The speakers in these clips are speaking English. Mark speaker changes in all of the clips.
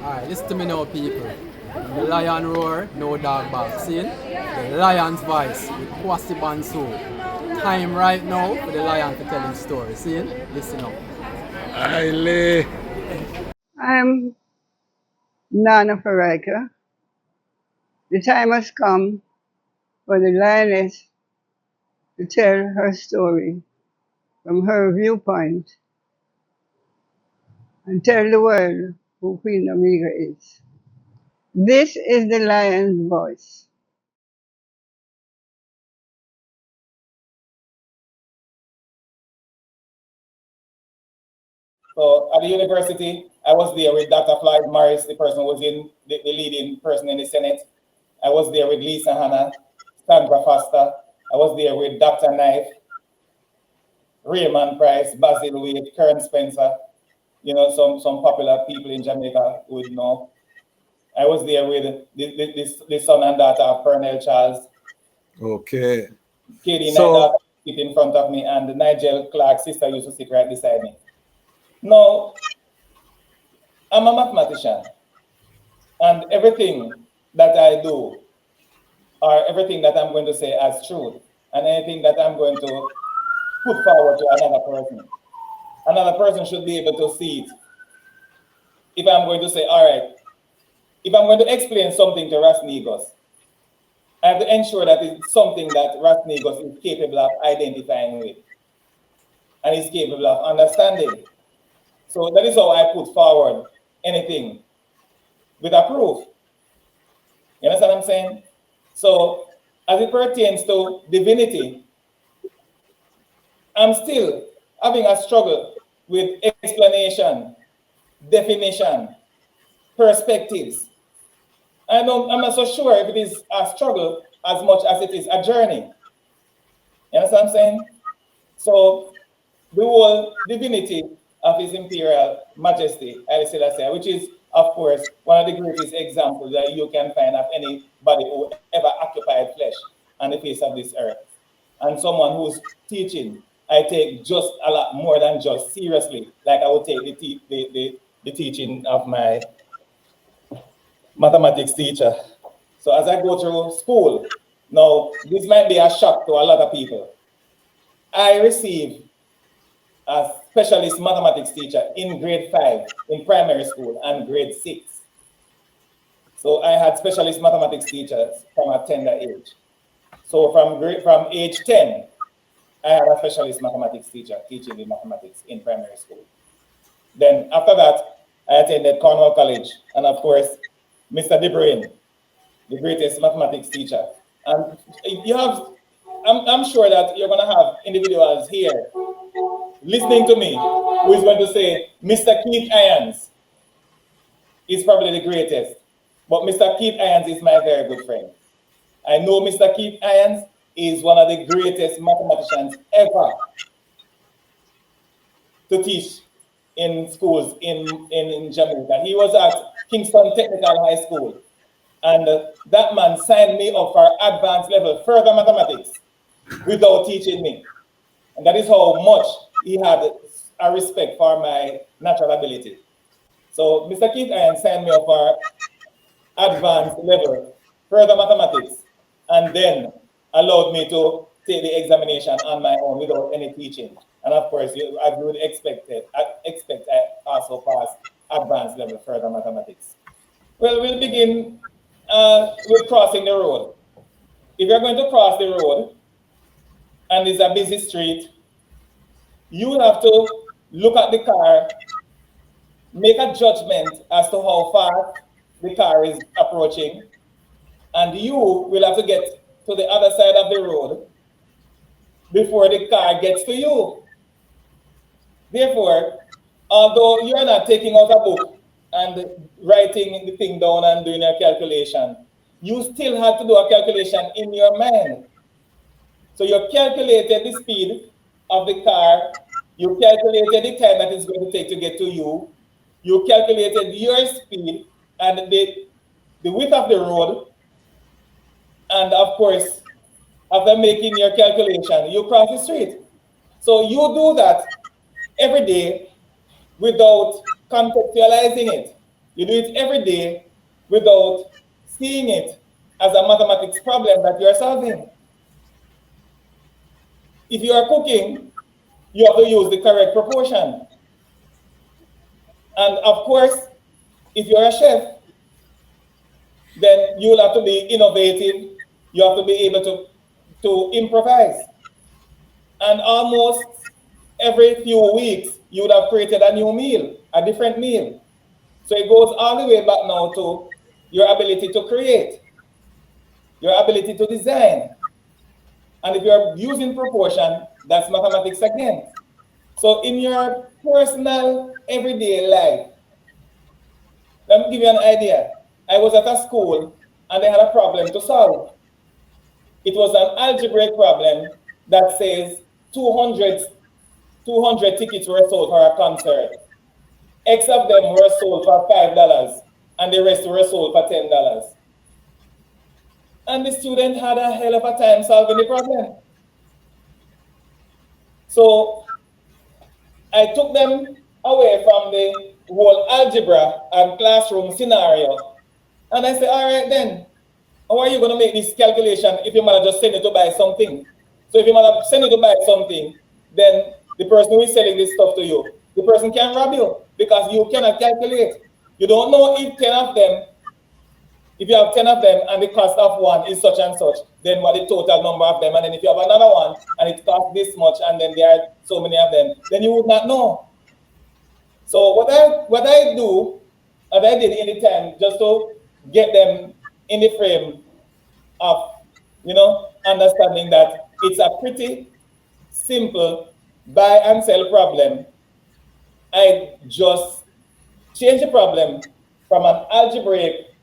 Speaker 1: Alright, listen to me now, people. The lion roar, no dog bark. See? The lion's voice with Kwasi Bansu. Time right now for the lion to tell his story. See? Listen up.
Speaker 2: Aile.
Speaker 3: I'm Nana Farika. The time has come for the lioness to tell her story from her viewpoint and tell the world who Queen Omega is. This is the lion's voice.
Speaker 4: So at the university, I was there with Dr. Floyd Morris, the person who was in the leading person in the Senate. I was there with Lisa Hanna, Sandra Foster. I was there with Dr. Knife, Raymond Price, Basil Wade, Karen Spencer, some popular people in Jamaica who would know. I was there with the son and daughter of Colonel Charles.
Speaker 2: Okay.
Speaker 4: Katie Knight sit in front of me, and Nigel Clark's sister used to sit right beside me. Now, I'm a mathematician, and everything that I do, or everything that I'm going to say as truth, and anything that I'm going to put forward to another person should be able to see it. If I'm going to say, all right, if I'm going to explain something to Ras Negos, I have to ensure that it's something that Ras Negos is capable of identifying with, and is capable of understanding. So that is how I put forward anything with a proof. You understand what I'm saying? So as it pertains to divinity, I'm still having a struggle with explanation, definition, perspectives. I'm not so sure if it is a struggle as much as it is a journey. You understand what I'm saying? So the whole divinity of His Imperial Majesty, Haile Selassie, which is, of course, one of the greatest examples that you can find of anybody who ever occupied flesh on the face of this earth. And someone who's teaching, I take just a lot more than just seriously, like I would take the teaching of my mathematics teacher. So as I go through school, now this might be a shock to a lot of people. I received a specialist mathematics teacher in grade 5 in primary school and grade 6. So I had specialist mathematics teachers from a tender age. So from age 10, I had a specialist mathematics teacher teaching me mathematics in primary school. Then after that, I attended Cornwall College, and of course, Mr. De Bruyn, the greatest mathematics teacher. And I'm sure that you're gonna have individuals here listening to me who is going to say, Mr. Keith Irons is probably the greatest, but Mr. Keith Irons is my very good friend. I know Mr. Keith Irons is one of the greatest mathematicians ever to teach in schools in Jamaica. He was at Kingston Technical High School, and that man signed me up for advanced level further mathematics without teaching me. And that is how much he had a respect for my natural ability. So Mr. Keith Irons signed me up for advanced level further mathematics, and then allowed me to take the examination on my own without any teaching. And of course, as you would expect, I also passed advanced level further mathematics. Well, we'll begin with crossing the road. If you're going to cross the road and it's a busy street, you have to look at the car, make a judgment as to how far the car is approaching, and you will have to get to the other side of the road before the car gets to you. Therefore, although you're not taking out a book and writing the thing down and doing a calculation, you still have to do a calculation in your mind. So you calculated the speed of the car, you calculated the time that it's going to take to get to you, you calculated your speed and the width of the road, and of course, after making your calculation, you cross the street. So you do that every day without contextualizing it. You do it every day without seeing it as a mathematics problem that you are solving. If you are cooking, you have to use the correct proportion. And of course, if you're a chef, then you'll have to be innovative. You have to be able to improvise. And almost every few weeks, you would have created a new meal, a different meal. So it goes all the way back now to your ability to create, your ability to design. And if you're using proportion, that's mathematics again. So in your personal everyday life, let me give you an idea. I was at a school and they had a problem to solve. It was an algebraic problem that says 200 tickets were sold for a concert. X of them were sold for $5 and the rest were sold for $10. And the student had a hell of a time solving the problem. So I took them away from the whole algebra and classroom scenario. And I said, all right then, how are you going to make this calculation if your mother just send you to buy something? So if your mother send you to buy something, then the person who is selling this stuff to you, the person can rob you because you cannot calculate. You don't know if 10 of them, if you have 10 of them and the cost of one is such and such, then what the total number of them. And then if you have another one and it costs this much and then there are so many of them, then you would not know. So what I do, what I did in the time, just to get them in the frame of, understanding that it's a pretty simple buy and sell problem. I just change the problem from an algebraic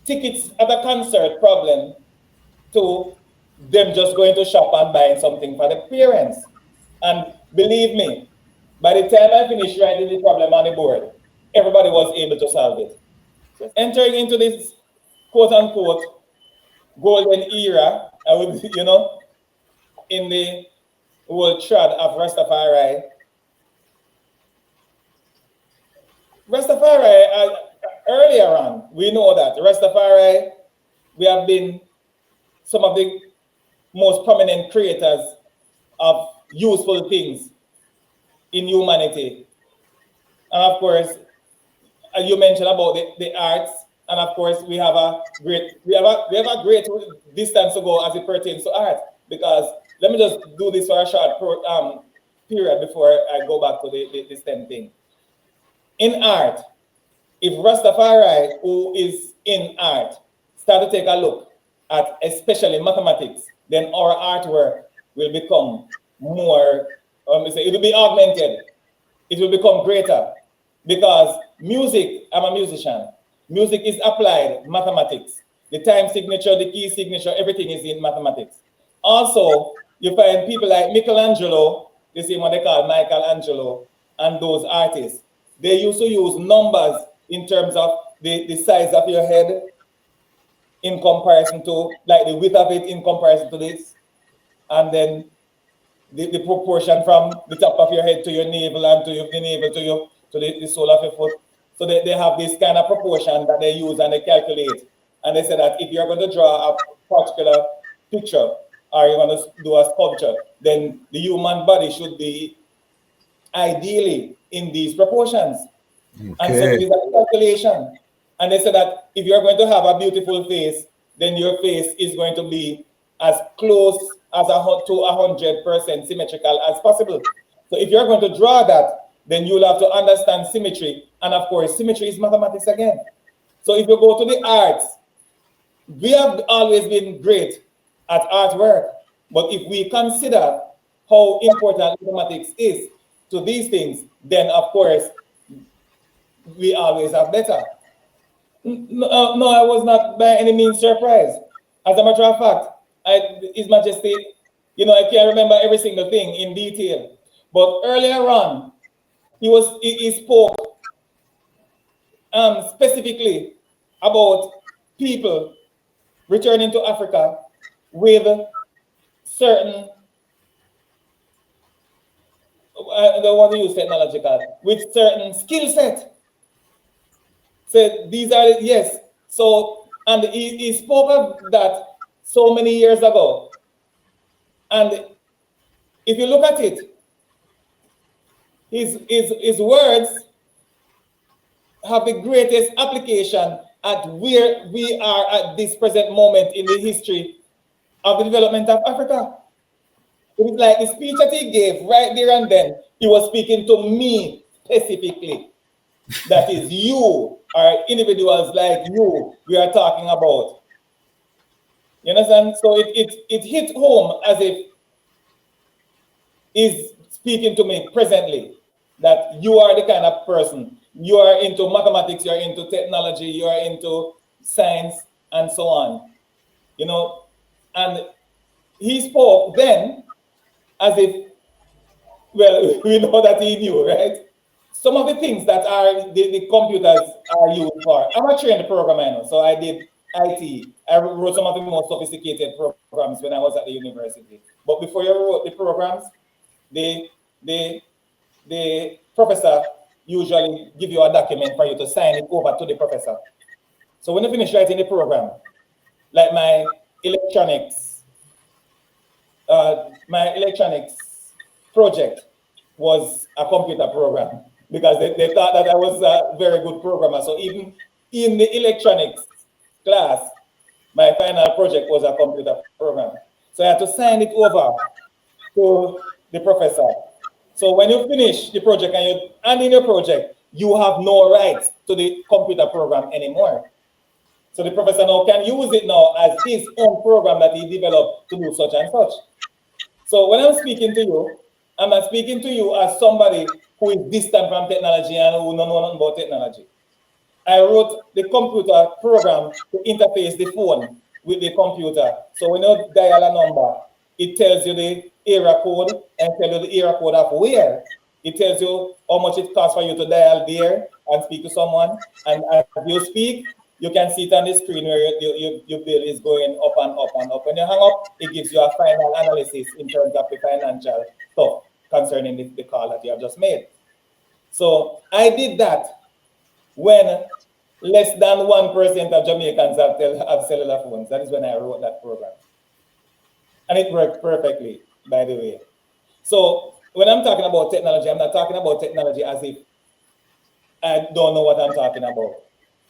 Speaker 4: tickets at a concert problem to them just going to shop and buying something for the parents. And believe me, by the time I finished writing the problem on the board, everybody was able to solve it. So entering into this quote unquote golden era, I would, in the whole trad of Rastafari. Rastafari, earlier on, we know that Rastafari, we have been some of the most prominent creators of useful things in humanity. And of course, you mentioned about the arts, and of course we have a great distance to go as it pertains to art, because let me just do this for a short period before I go back to the STEM thing. In art, if Rastafari, who is in art, start to take a look at especially mathematics, then our artwork will become more, it will be augmented. It will become greater, because music, I'm a musician. Music is applied mathematics. The time signature, the key signature, everything is in mathematics. Also, you find people like Michelangelo, the same one they call Michelangelo, and those artists. They used to use numbers in terms of the size of your head in comparison to, like the width of it in comparison to this, and then the proportion from the top of your head to your navel and to your navel to the sole of your foot. So they have this kind of proportion that they use and they calculate. And they say that if you're going to draw a particular picture or you're going to do a sculpture, then the human body should be ideally in these proportions. Okay. And so it is a calculation. And they say that if you're going to have a beautiful face, then your face is going to be as close as to 100% symmetrical as possible. So if you're going to draw that, then you'll have to understand symmetry. And of course, symmetry is mathematics again. So if you go to the arts, we have always been great at artwork. But if we consider how important mathematics is to these things, then of course, we always have better. No, I was not by any means surprised. As a matter of fact, His Majesty, I can't remember every single thing in detail. But earlier on, he spoke specifically about people returning to Africa with certain, I don't want to use technological, with certain skill set. Said these are yes. So and he spoke of that so many years ago. And if you look at it, his words have the greatest application at where we are at this present moment in the history of the development of Africa. It was like the speech that he gave right there and then, he was speaking to me specifically. That is you, or individuals like you, we are talking about. You understand? So it hit home as if he's speaking to me presently, that you are the kind of person, you are into mathematics, you are into technology, you are into science, and so on. You know, and he spoke then as if, well, we know that he knew, right? Some of the things that are the computers are used for. I'm a trained programmer, so I did IT. I wrote some of the most sophisticated programs when I was at the university. But before you wrote the programs, the professor usually give you a document for you to sign it over to the professor. So when you finish writing the program, like my electronics project was a computer program because they thought that I was a very good programmer. So even in the electronics class, my final project was a computer program. So I had to sign it over to the professor. So when you finish the project and you hand in your project, you have no rights to the computer program anymore. So the professor now can use it now as his own program that he developed to do such and such. So when I'm speaking to you, I'm not speaking to you as somebody who is distant from technology and who don't know nothing about technology. I wrote the computer program to interface the phone with the computer. So when you dial a number, it tells you the area code and tells you the area code of where. It tells you how much it costs for you to dial there and speak to someone. And as you speak, you can see it on the screen where your bill is going up and up and up. When you hang up, it gives you a final analysis in terms of the financial stuff concerning the call that you have just made. So I did that when less than 1% of Jamaicans have cellular phones. That is when I wrote that program. And it worked perfectly, by the way. So when I'm talking about technology, I'm not talking about technology as if I don't know what I'm talking about.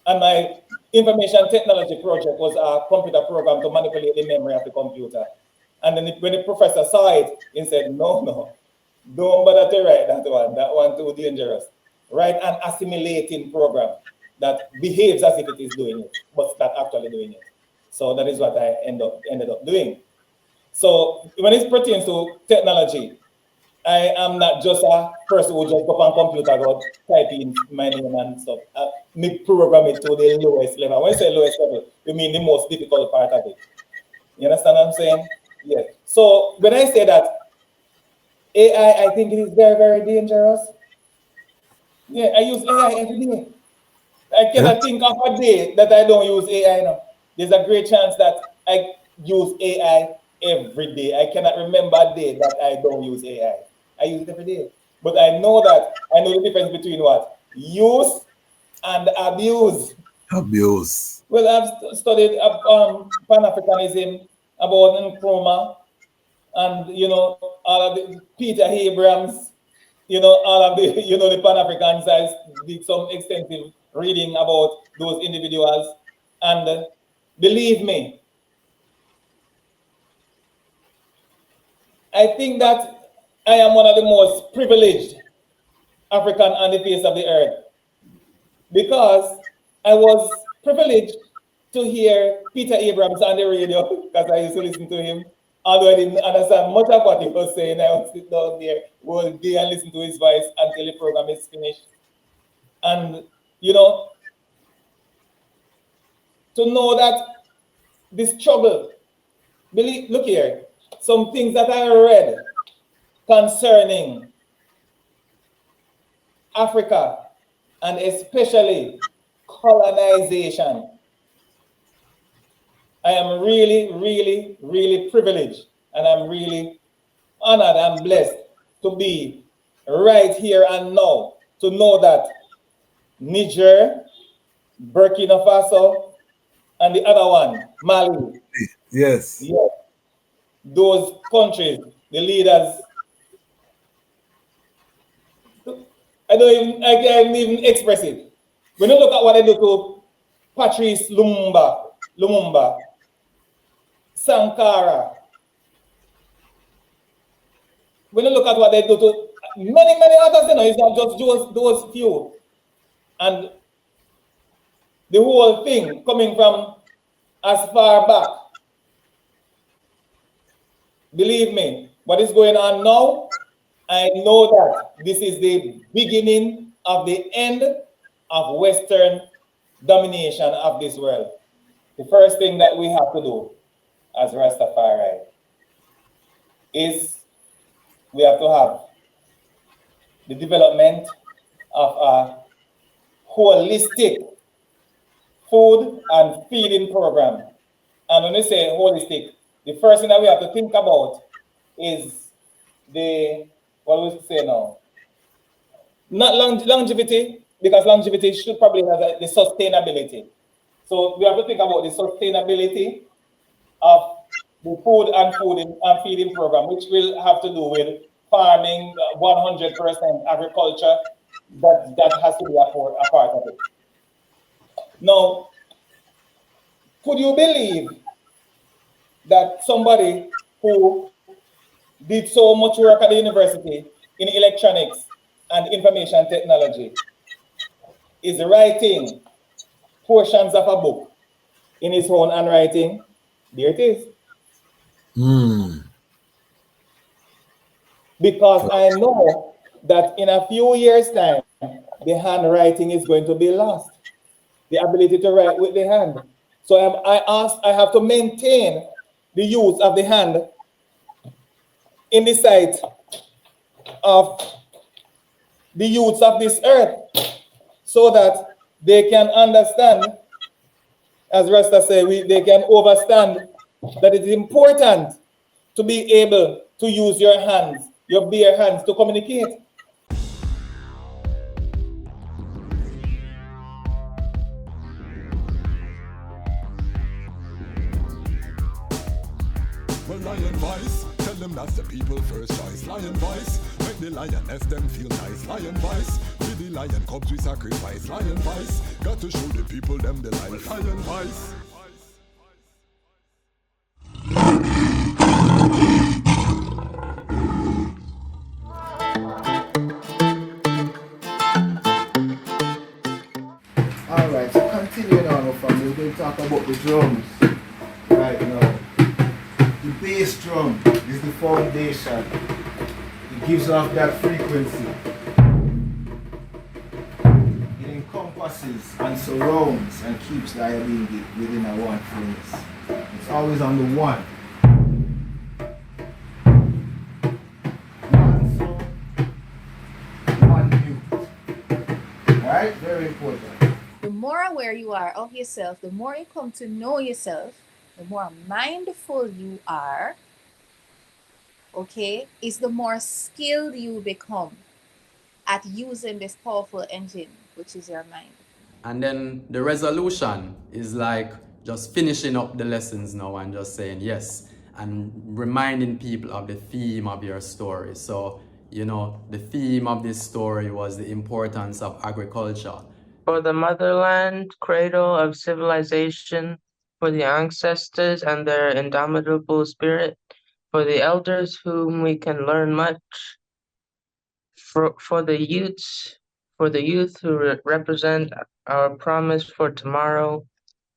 Speaker 4: And my information technology project was a computer program to manipulate the memory of the computer. And then when the professor saw it, he said, no, don't bother to write that one too dangerous. Write an assimilating program that behaves as if it is doing it, but it's not actually doing it. So that is what I ended up doing. So when it pertains to technology, I am not just a person who just go on computer, go type in my name and stuff. Me program it to the lowest level. When I say lowest level, you mean the most difficult part of it. You understand what I'm saying? Yeah. So when I say that AI, I think it is very, very dangerous. Yeah, I use AI every day. I cannot think of a day that I don't use AI now. There's a great chance that I use AI every day. I cannot remember a day that I don't use AI. I use it every day. But I know the difference between what? Use and abuse.
Speaker 2: Abuse.
Speaker 4: Well, I've studied Pan-Africanism about Nkrumah and, all of the Peter Abrams, all of the, the Pan-Africans. I did some extensive reading about those individuals. And believe me, I think that I am one of the most privileged African on the face of the earth because I was privileged to hear Peter Abrams on the radio because I used to listen to him. Although I didn't understand much of what he was saying, I would sit down there all day and listen to his voice until the program is finished. And, to know that this struggle, look here, some things that I read concerning Africa and especially colonization. I am really, really, really privileged and I'm really honored and blessed to be right here and now to know that Niger, Burkina Faso, and the other one, Mali.
Speaker 2: Yes.
Speaker 4: Yes, those countries, the leaders, I can't even express it. When you look at what they do to Patrice Lumumba, Sankara, when you look at what they do to many others, it's not just those few. And the whole thing coming from as far back. Believe me, what is going on now, I know that this is the beginning of the end of Western domination of this world. The first thing that we have to do as Rastafari is we have to have the development of a holistic food and feeding program. And when we say holistic, the first thing that we have to think about is what we say now? Not longevity, because longevity should probably have the sustainability. So we have to think about the sustainability of the food and feeding program, which will have to do with farming, 100% agriculture. That has to be a part of it. Now, could you believe that somebody who did so much work at the university in electronics and information technology is writing portions of a book in his own handwriting? There it is. Because I know that in a few years' time, the handwriting is going to be lost. The ability to write with the hand. So I have to maintain the use of the hand in the sight of the youths of this earth, so that they can understand, as Rasta say, they can understand that it is important to be able to use your hands, your bare hands, to communicate.
Speaker 5: Well, lion voice, tell them that's the people first choice. Lion voice, make the lioness them feel nice. Lion voice, with the lion cubs we sacrifice. Lion voice, got to show the people them the life. Lion voice.
Speaker 6: Alright, so continuing on with family, we're going to talk about the drums right now. The bass drum is the foundation. It gives off that frequency. It encompasses and surrounds and keeps the idea within a one phrase. It's always on the one. One sound, one mute. Alright, very important.
Speaker 7: The more aware you are of yourself, the more you come to know yourself, the more mindful you are, okay, is the more skilled you become at using this powerful engine, which is your mind.
Speaker 1: And then the resolution is like just finishing up the lessons now and just saying yes and reminding people of the theme of your story. So, the theme of this story was the importance of agriculture.
Speaker 8: For the motherland, cradle of civilization, for the ancestors and their indomitable spirit, for the elders whom we can learn much, for the youth who represent our promise for tomorrow,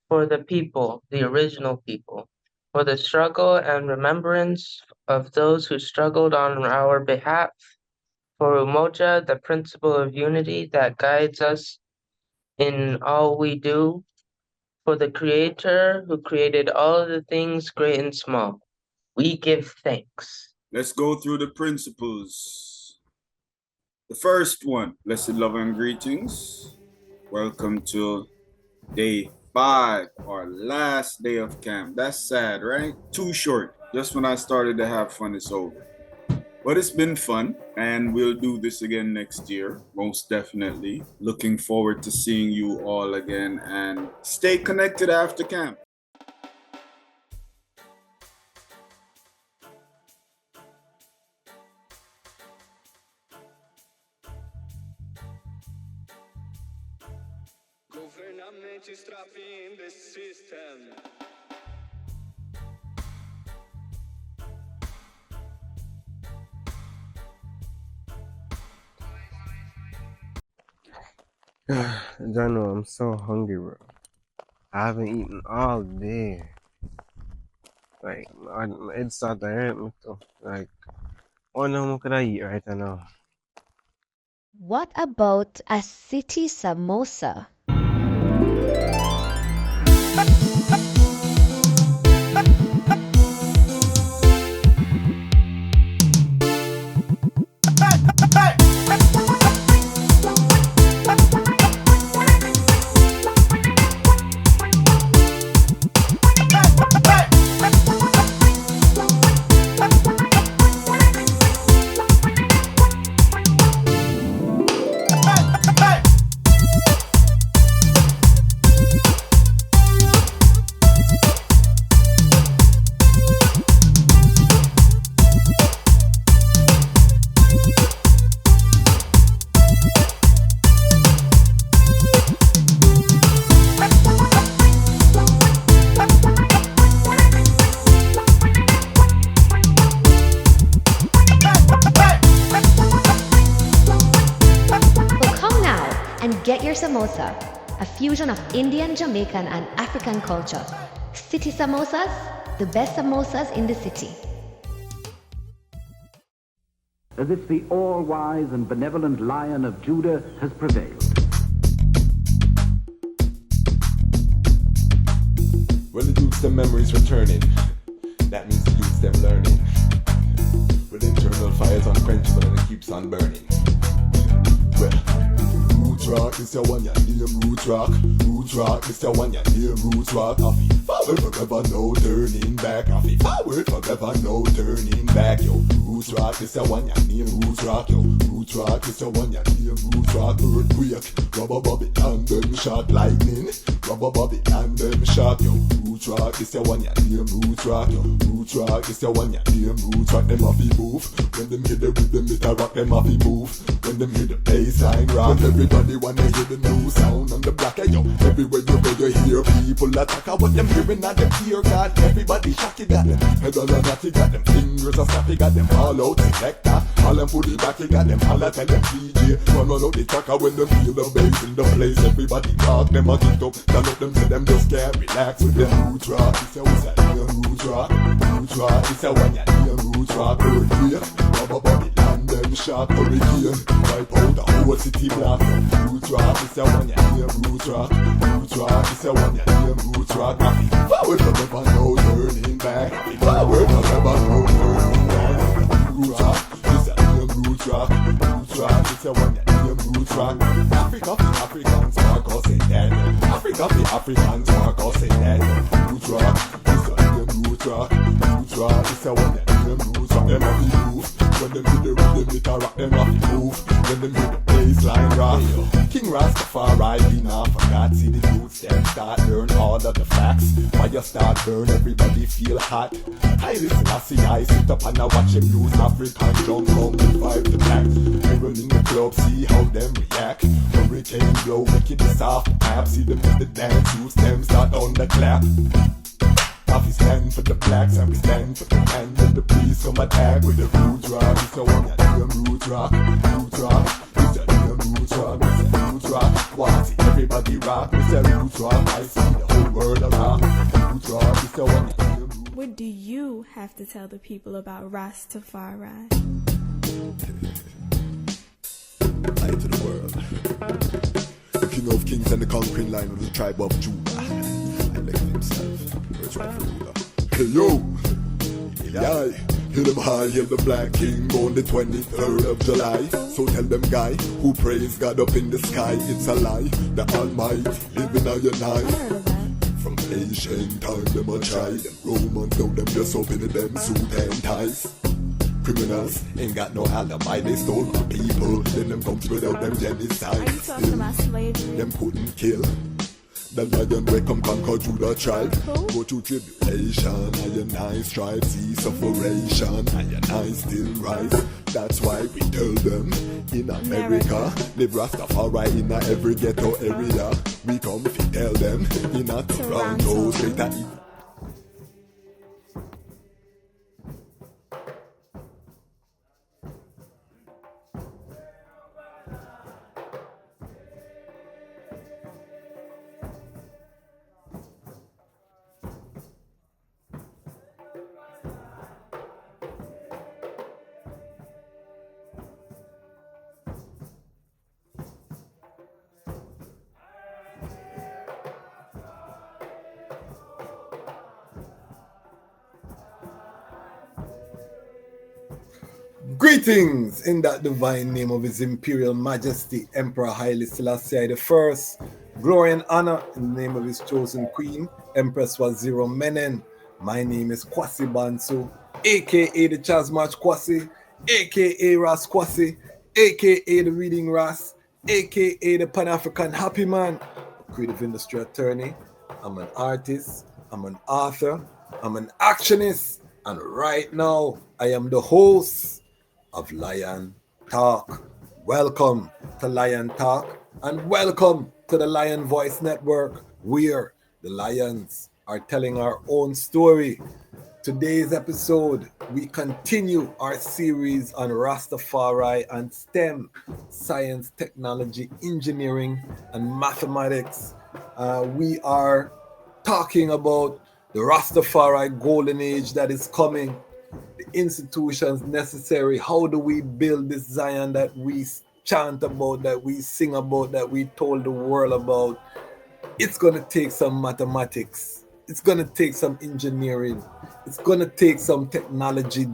Speaker 8: for the people, the original people, for the struggle and remembrance of those who struggled on our behalf, for Umoja, the principle of unity that guides us in all we do, for the Creator who created all the things great and small. We give thanks.
Speaker 2: Let's go through the principles. The first one, blessed love and greetings. Welcome to day 5, our last day of camp. That's sad, right? Too short. Just when I started to have fun, it's over. But it's been fun, and we'll do this again next year, most definitely. Looking forward to seeing you all again, and stay connected after camp.
Speaker 9: Government is trapping the system.
Speaker 10: Jano, I'm so hungry, bro. I haven't eaten all day. Like, my head started to hurt me too. Like, what now could I eat right now?
Speaker 11: What about a city samosa? Get your samosa, a fusion of Indian, Jamaican, and African culture. City samosas, the best samosas in the city.
Speaker 12: As if the all-wise and benevolent Lion of Judah has prevailed.
Speaker 5: Well, the youths, them memories returning. That means the youths, them learning. With internal fires unquenchable and it keeps on burning. Well, Root Rock, this your one, your name Root Rock. Root Rock, this your one, your name Root Rock. I feel forward forever, no turning back. I feel forward forever, no turning back. Yo, Root Rock, this your one, your name Root Rock. Yo, Root Rock, this your one, your name Root Rock. Earthquake, rubber bubble and them shot lightning. Rubber bubble and them shot. Yo, Root Rock, this your one, your name Root Rock. Yo, Root Rock, this your one, your name Root Rock. Them have to move. When them hit the rhythm, it a rock. Them have to move. When them hit the bassline rock. When everybody wanna hear the new sound on the block. Yo, everywhere you go, you hear people attack. What them hearing at them ear, God. Everybody shocky got them. Head on a natty got them. Fingers are snappy got them. All out selector. All them put it back, you got them. All I tell them DJ. Run out the tracker when them feel the bass in the place. Everybody talk them a get up. Don't let them say them just can't relax with them. Root Rock, it's a what's that name? Root Rock. Root Rock, it's a one ya name Root Rock. Earthquake, rubber body land them shot. Hurricane, wipe out the whole city block. Root Rock, it's a one ya name Root Rock. Root Rock, it's a one ya name Root Rock. Forward forever, no turning back. Forward forever, no turning back. Root Rock, it's a name Root Rock. Root Rock, it's a one ya name Root Rock. Africa, the Africans, Marcos say that. Africa, the Africans, Marcos say that. Root Rock, it's a name Root Rock. Root Rock, it's a one ya name Root Rock. Them have to move. When them hit the rhythm, it a rock. Them have to move. When them hit the bassline rock. King Ras Tafari, be not forgot. See the youths them start learn all of the facts. Fire start burn, everybody feel hot. I listen, I see, I sit up and I watch them use African drum come to vibe the back. Everyone in the club, see how them react. Hurricane blow, make it the soft app. See them in the dance, use them start on the clap. Off we stand for the blacks and we stand for the man. When the police come attack with the Root Rock. It's the one that name Root Rock. Root Rock, it's the name Root Rock. It's the Root Rock, wanna see everybody rock. It's the Root Rock, I see the whole world around. Root Rock, it's the one that name Root Rock.
Speaker 13: What do you have to tell the people about Ras Tafari?
Speaker 5: Light to the world. The king of kings and the conquering line of the tribe of Judah. Elect himself. Hey yo, yeah, hear them high, hear the black king on the 23rd of July. So tell them guy who praise God up in the sky, it's a lie. The Almighty living on your night. From ancient time them a try. Them Romans know them just open them suit and ties. Criminals ain't got no alibi, they stole my people. Then them come without them genocide.
Speaker 13: Are you talking about slavery?
Speaker 5: Them couldn't kill the lion will come conquer Judah tribe. Go through tribulation, and I strive, see sufferation, and I still rise. That's why we tell them in America, live Rastafari in every ghetto area. We come to tell them in a Toronto, straight at
Speaker 6: Greetings in that divine name of His Imperial Majesty, Emperor Haile Selassie I. Glory and honor in the name of His chosen Queen, Empress Waziri Menen. My name is Kwasi Bansu, aka the Chasmach Kwasi, aka Ras Kwasi, aka the Reading Ras, aka the Pan-African Happy Man, a creative industry attorney. I'm an artist, I'm an author, I'm an actionist, and right now I am the host of Lion Talk. Welcome to Lion Talk and welcome to the Lion Voice Network, where the lions are telling our own story. Today's episode, we continue our series on Rastafari and STEM, science, technology, engineering, and mathematics. We are talking about the Rastafari golden age that is coming, the institutions necessary. How do we build this Zion that we chant about, that we sing about, that we told the world about? It's going to take some mathematics. It's going to take some engineering. It's going to take some technology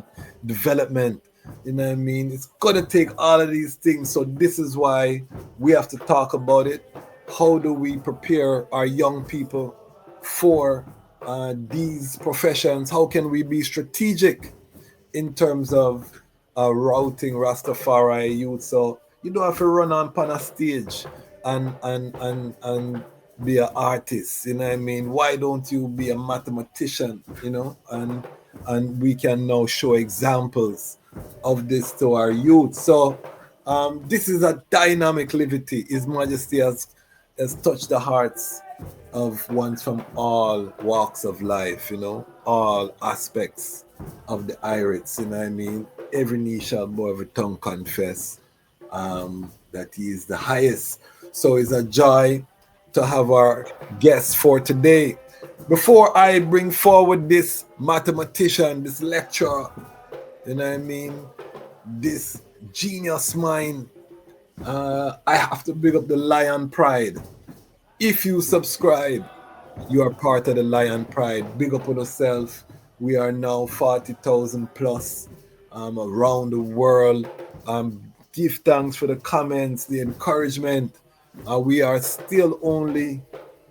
Speaker 6: development. You know what I mean? It's going to take all of these things. So this is why we have to talk about it. How do we prepare our young people for these professions? How can we be strategic in terms of routing Rastafari youth? So you don't have to run on a stage and be an artist, you know what I mean? Why don't you be a mathematician, you know? And we can now show examples of this to our youth. So this is a dynamic liberty. His Majesty has touched the hearts of ones from all walks of life, you know, all aspects of the Irites, you know what I mean? Every knee shall bow, every tongue confess that He is the highest. So it's a joy to have our guest for today. Before I bring forward this mathematician, this lecturer, you know what I mean, this genius mind, I have to big up the Lion Pride. If you subscribe, you are part of the Lion Pride. Big up on yourself. We are now 40,000 plus around the world. Give thanks for the comments, the encouragement. We are still only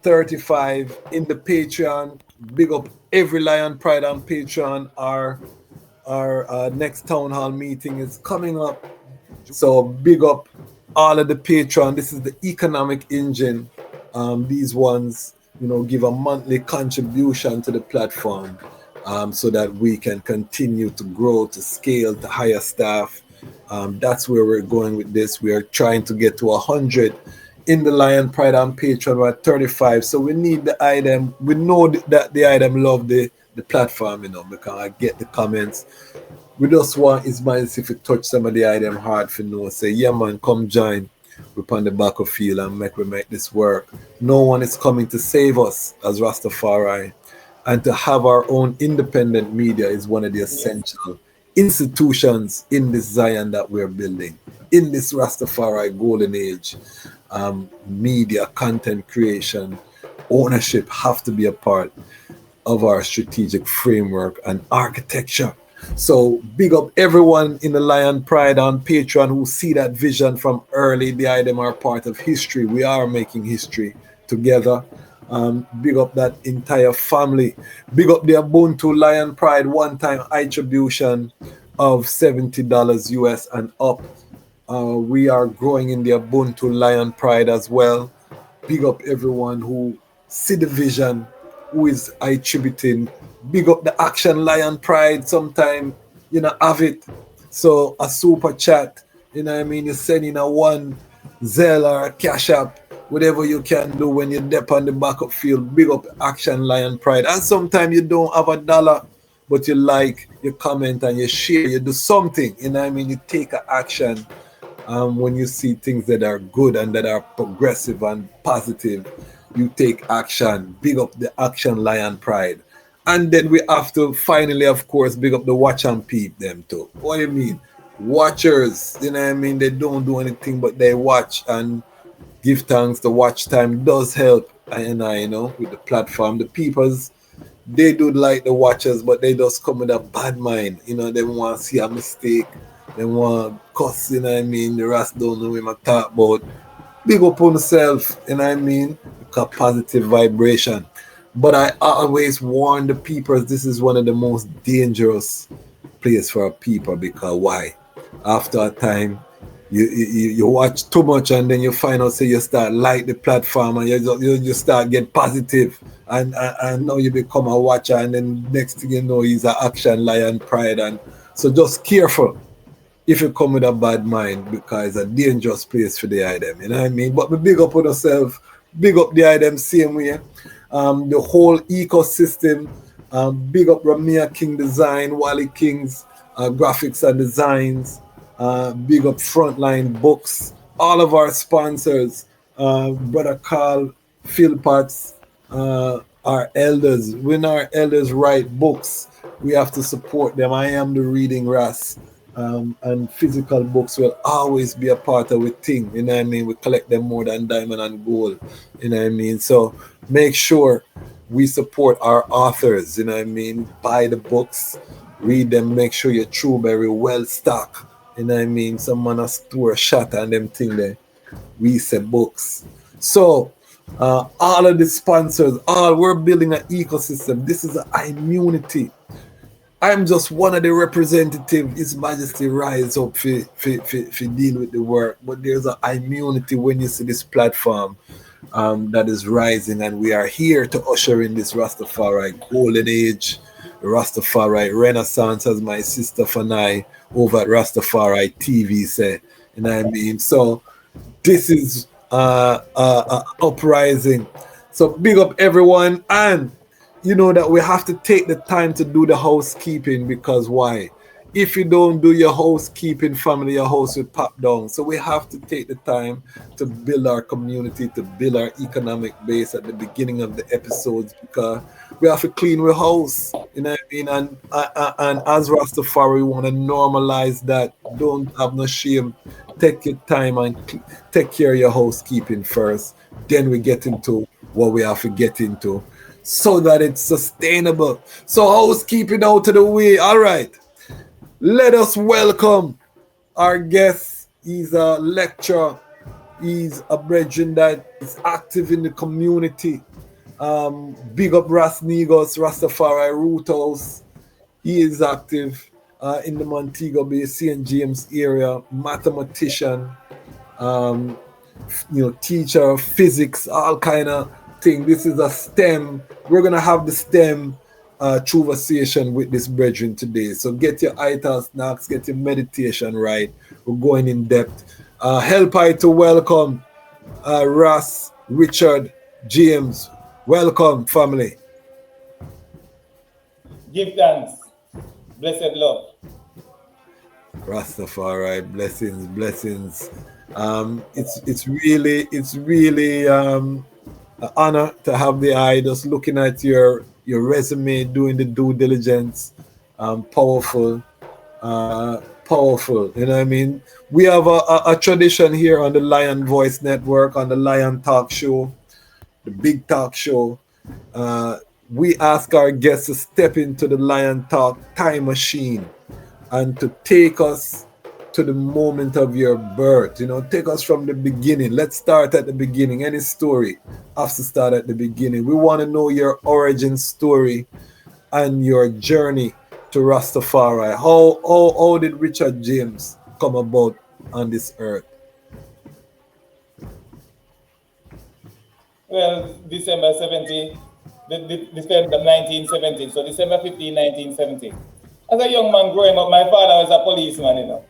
Speaker 6: 35 in the Patreon. Big up every Lion Pride on Patreon. Our next town hall meeting is coming up. So big up all of the Patreon. This is the economic engine. These ones, you know, give a monthly contribution to the platform so that we can continue to grow, to scale, to hire staff. That's where we're going with this. We are trying to get to 100 in the Lion Pride on Patreon. We're at 35. So we need the item. We know that the item love the platform, you know, because I get the comments. We just want His Majesty if you touch some of the item hard for know. Say, yeah man, come join. We're on the battlefield and we make this work. No one is coming to save us as Rastafari. And to have our own independent media is one of the essential institutions in this Zion that we're building. In this Rastafari golden age, media, content creation, ownership have to be a part of our strategic framework and architecture. So big up everyone in the Lion Pride on Patreon who see that vision from early. The item are part of history. We are making history together. Big up that entire family. Big up the Ubuntu Lion Pride one-time attribution.
Speaker 14: of $70 US and up. We are growing in the Ubuntu Lion Pride as well. Big up everyone who see the vision, who is attributing. Big up the Action Lion Pride. Sometime, have it. So a super chat, you send in a one Zelle or a Cash App, whatever you can do when you're dep on the backup field. Big up Action Lion Pride. And sometimes you don't have a dollar, but you like, you comment and you share, you do something, you take an action when you see things that are good and that are progressive and positive, you take action. Big up the Action Lion Pride. And then we have to finally, of course, big up the watch and peep them too. What do you mean? Watchers, they don't do anything but they watch and give thanks. The watch time does help. And with the platform, the peoples, they do like the watchers, but they just come with a bad mind. They want to see a mistake. They want cuss, the rest don't know what I talk about. Big up on yourself, because positive vibration. But I always warn the people this is one of the most dangerous place for people, because why? After a time, you watch too much and then you find out, say you start like the platform and you start get positive and now you become a watcher, and then next thing you know he's an Action Lion Pride. And so just careful if you come with a bad mind, because it's a dangerous place for the item, But we big up on yourself, big up the item same way. The whole ecosystem, big up Ramia King Design, Wally King's graphics and designs, big up Frontline Books, all of our sponsors, Brother Carl, Philpotts, our elders. When our elders write books, we have to support them. I am the reading Ras. And physical books will always be a part of the thing, We collect them more than diamond and gold, So make sure we support our authors, Buy the books, read them, make sure your Trueberry well stocked, Someone a store shot and them thing there. We say books. So all of the sponsors, we're building an ecosystem. This is an immunity. I'm just one of the representatives. His Majesty rise up for deal with the work. But there's an immunity when you see this platform that is rising, and we are here to usher in this Rastafari golden age, the Rastafari renaissance, as my sister Fanai over at Rastafari TV say. So this is uprising. So big up everyone, and that we have to take the time to do the housekeeping, because why? If you don't do your housekeeping, family, your house will pop down. So we have to take the time to build our community, to build our economic base at the beginning of the episodes, because we have to clean our house, And as Rastafari, we want to normalize that. Don't have no shame. Take your time and take care of your housekeeping first. Then we get into what we have to get into, so that it's sustainable. So housekeeping out of the way. All right. Let us welcome our guest. He's a lecturer. He's a brethren that is active in the community. Big up Ras Negos, Rastafari Root House. He is active in the Montego Bay, St. James area. Mathematician, teacher of physics, all kind of thing. This is a STEM. We're gonna have the STEM conversation with this brethren today. So get your ital snacks, get your meditation right. We're going in depth. Help I to welcome Ras, Richard, James. Welcome, family.
Speaker 4: Give thanks. Blessed love.
Speaker 14: Rastafari, blessings. It's really an honor to have the eye just looking at your resume, doing the due diligence. Powerful. You know what I mean? We have a tradition here on the Lion Voice Network, on the Lion Talk Show, the Big Talk Show. We ask our guests to step into the Lion Talk time machine and to take us to the moment of your birth. Take us from the beginning. Let's start at the beginning. Any story has to start at the beginning. We want to know your origin story and your journey to Rastafari? How did Richard James come about on this earth?
Speaker 4: Well, December 70, December 1970, so December 15, 1970. As a young man growing up, my father was a policeman, you know.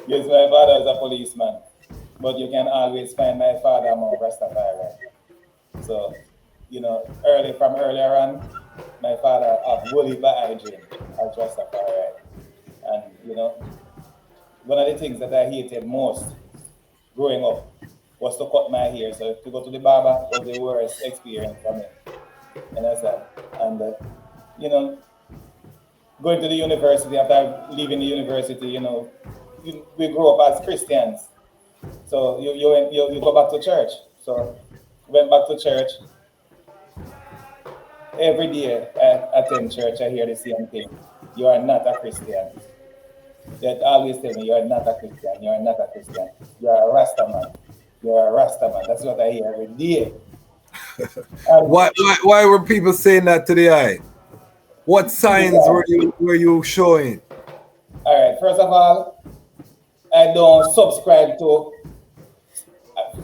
Speaker 4: Yes, my father was a policeman. But you can always find my father among Rastafari. So, you know, from earlier on, my father had woolly hygiene as Rastafari. And, you know, one of the things that I hated most growing up was to cut my hair. So to go to the barber was the worst experience for me. And that's that. And, you know, going to the university, after leaving the university, you know, we grew up as Christians. So you go back to church. So went back to church. Every day I attend church, I hear the same thing. You are not a Christian. They always tell me, you are not a Christian. You are not a Christian. You are a Rasta man. You are a Rasta man. That's what I hear every day.
Speaker 14: Why were people saying that to the eye? What signs were you showing?
Speaker 4: All right. First of all, I don't subscribe to.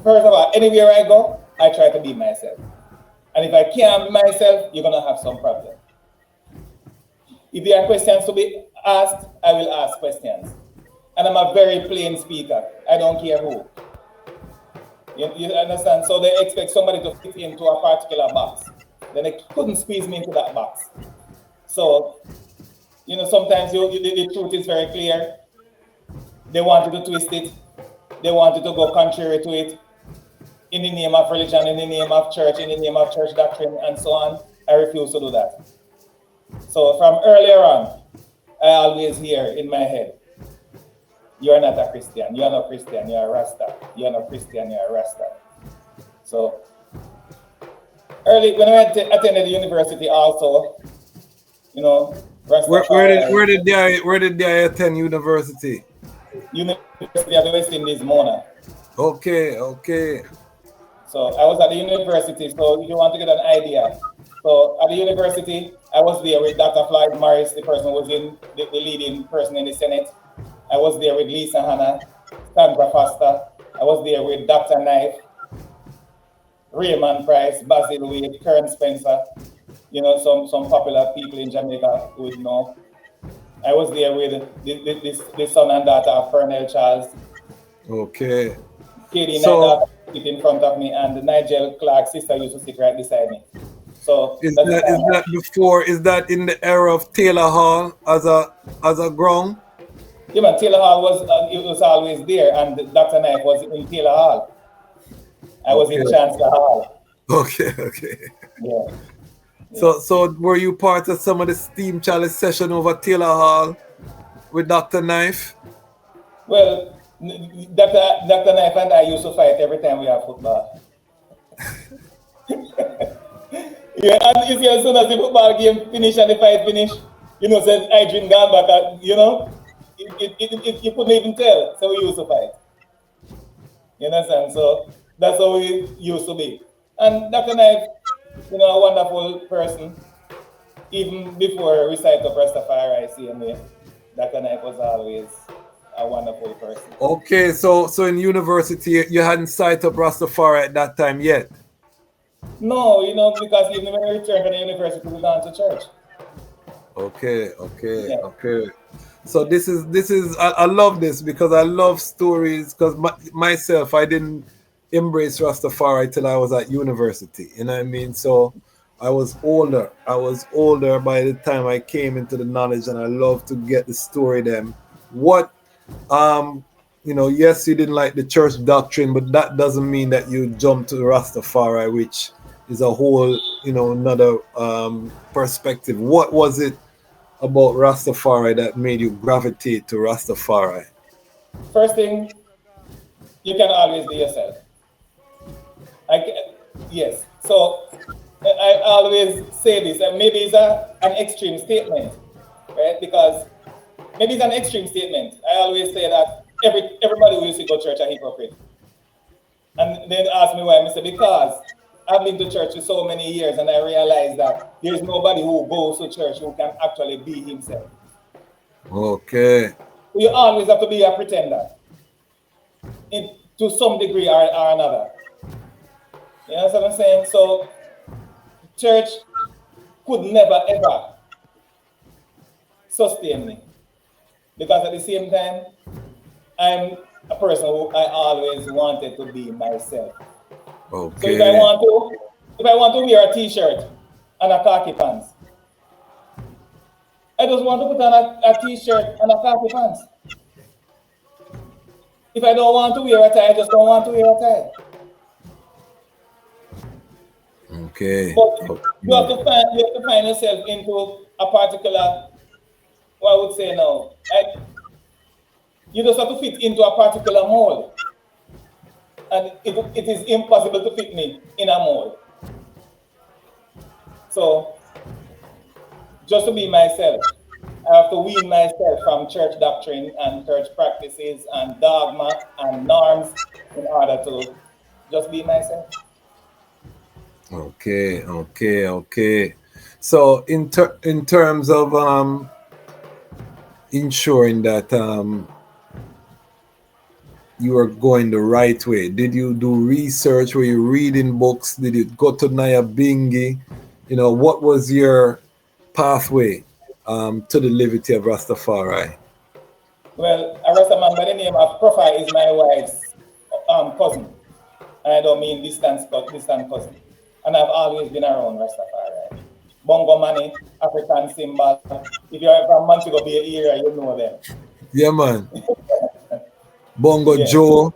Speaker 4: First of all, anywhere I go, I try to be myself. And if I can't be myself, you're gonna have some problem. If there are questions to be asked, I will ask questions. And I'm a very plain speaker. I don't care who. You understand? So they expect somebody to fit into a particular box. Then they couldn't squeeze me into that box. So, you know, sometimes the truth is very clear. They wanted to twist it. They wanted to go contrary to it. In the name of religion, in the name of church, in the name of church doctrine, and so on. I refuse to do that. So from earlier on, I always hear in my head, you are not a Christian. You are not Christian. You are a Rasta. You are not Christian. You are a Rasta. So early when I attended the university, also, you know, Rastafari.
Speaker 14: Where did they attend university?
Speaker 4: University of the West Indies, Mona.
Speaker 14: Okay.
Speaker 4: So I was at the university. So if you want to get an idea, so at the university, I was there with Dr. Floyd Morris, the person who was in the leading person in the Senate. I was there with Lisa Hanna, Sandra Foster. I was there with Dr. Knife, Raymond Price, Basil Wade, Kern Spencer. You know, some popular people in Jamaica who would know. I was there with the son and daughter of Colonel Charles.
Speaker 14: Okay.
Speaker 4: Katie Knight sit in front of me, and Nigel Clark's sister used to sit right beside me. So
Speaker 14: is that before? Is that in the era of Taylor Hall as a ground?
Speaker 4: Yeah, man, Taylor Hall was always there, and Dr. Knight was in Taylor Hall. I was in Chancellor Hall.
Speaker 14: Okay.
Speaker 4: Yeah.
Speaker 14: So were you part of some of the Steam Chalice session over Taylor Hall with Dr. Knife?
Speaker 4: Well, Dr. Knife and I used to fight every time we have football. Yeah, and you see, as soon as the football game finish and the fight finish, you know, said I drink gone back, you know, you couldn't even tell. So we used to fight. You understand? So that's how we used to be. And Dr. Knife, you know, a wonderful person. Even before we signed up Rastafari, CMA, Dr. Knife was always a wonderful person.
Speaker 14: Okay, so in university, you hadn't signed up Rastafari at that time yet?
Speaker 4: No, you know, because even when we returned to the university, we gone to church.
Speaker 14: Okay. So this is I love this because I love stories, because myself, I didn't embrace Rastafari till I was at university, you know what I mean? So I was older by the time I came into the knowledge, and I love to get the story them. What you know, yes, you didn't like the church doctrine, but that doesn't mean that you jump to Rastafari, which is a whole, you know, another perspective. What was it about Rastafari that made you gravitate to Rastafari?
Speaker 4: First thing, you can always be yourself. Yes. So I always say this, and maybe it's an extreme statement, right? Because maybe it's an extreme statement. I always say that everybody who used to go to church are hypocrite. And then ask me why. I say, because I've been to church for so many years, and I realized that there's nobody who goes to church who can actually be himself.
Speaker 14: Okay.
Speaker 4: You always have to be a pretender, to some degree or another. You know what I'm saying? So, church could never ever sustain me, because at the same time, I'm a person who I always wanted to be myself.
Speaker 14: Okay.
Speaker 4: So if I want to wear a t-shirt and a khaki pants, I just want to put on a t-shirt and a khaki pants. If I don't want to wear a tie, I just don't want to wear a tie.
Speaker 14: Okay.
Speaker 4: But you have to find yourself into a particular, what I would say now, you just have to fit into a particular mold. And it is impossible to fit me in a mold. So, just to be myself, I have to wean myself from church doctrine and church practices and dogma and norms in order to just be myself.
Speaker 14: Okay. So in terms of ensuring that you are going the right way, did you do research? Were you reading books? Did you go to Naya Bingi? You know, what was your pathway to the liberty of Rastafari?
Speaker 4: Well, a Rasta man by the name of Profi is my wife's cousin. And I don't mean distant cousin. And I've always been around Rastafari. Bongo Money, African symbol. If you're from Montego Bay area, you know them.
Speaker 14: Yeah, man. Bongo
Speaker 4: Yeah.
Speaker 14: Joe.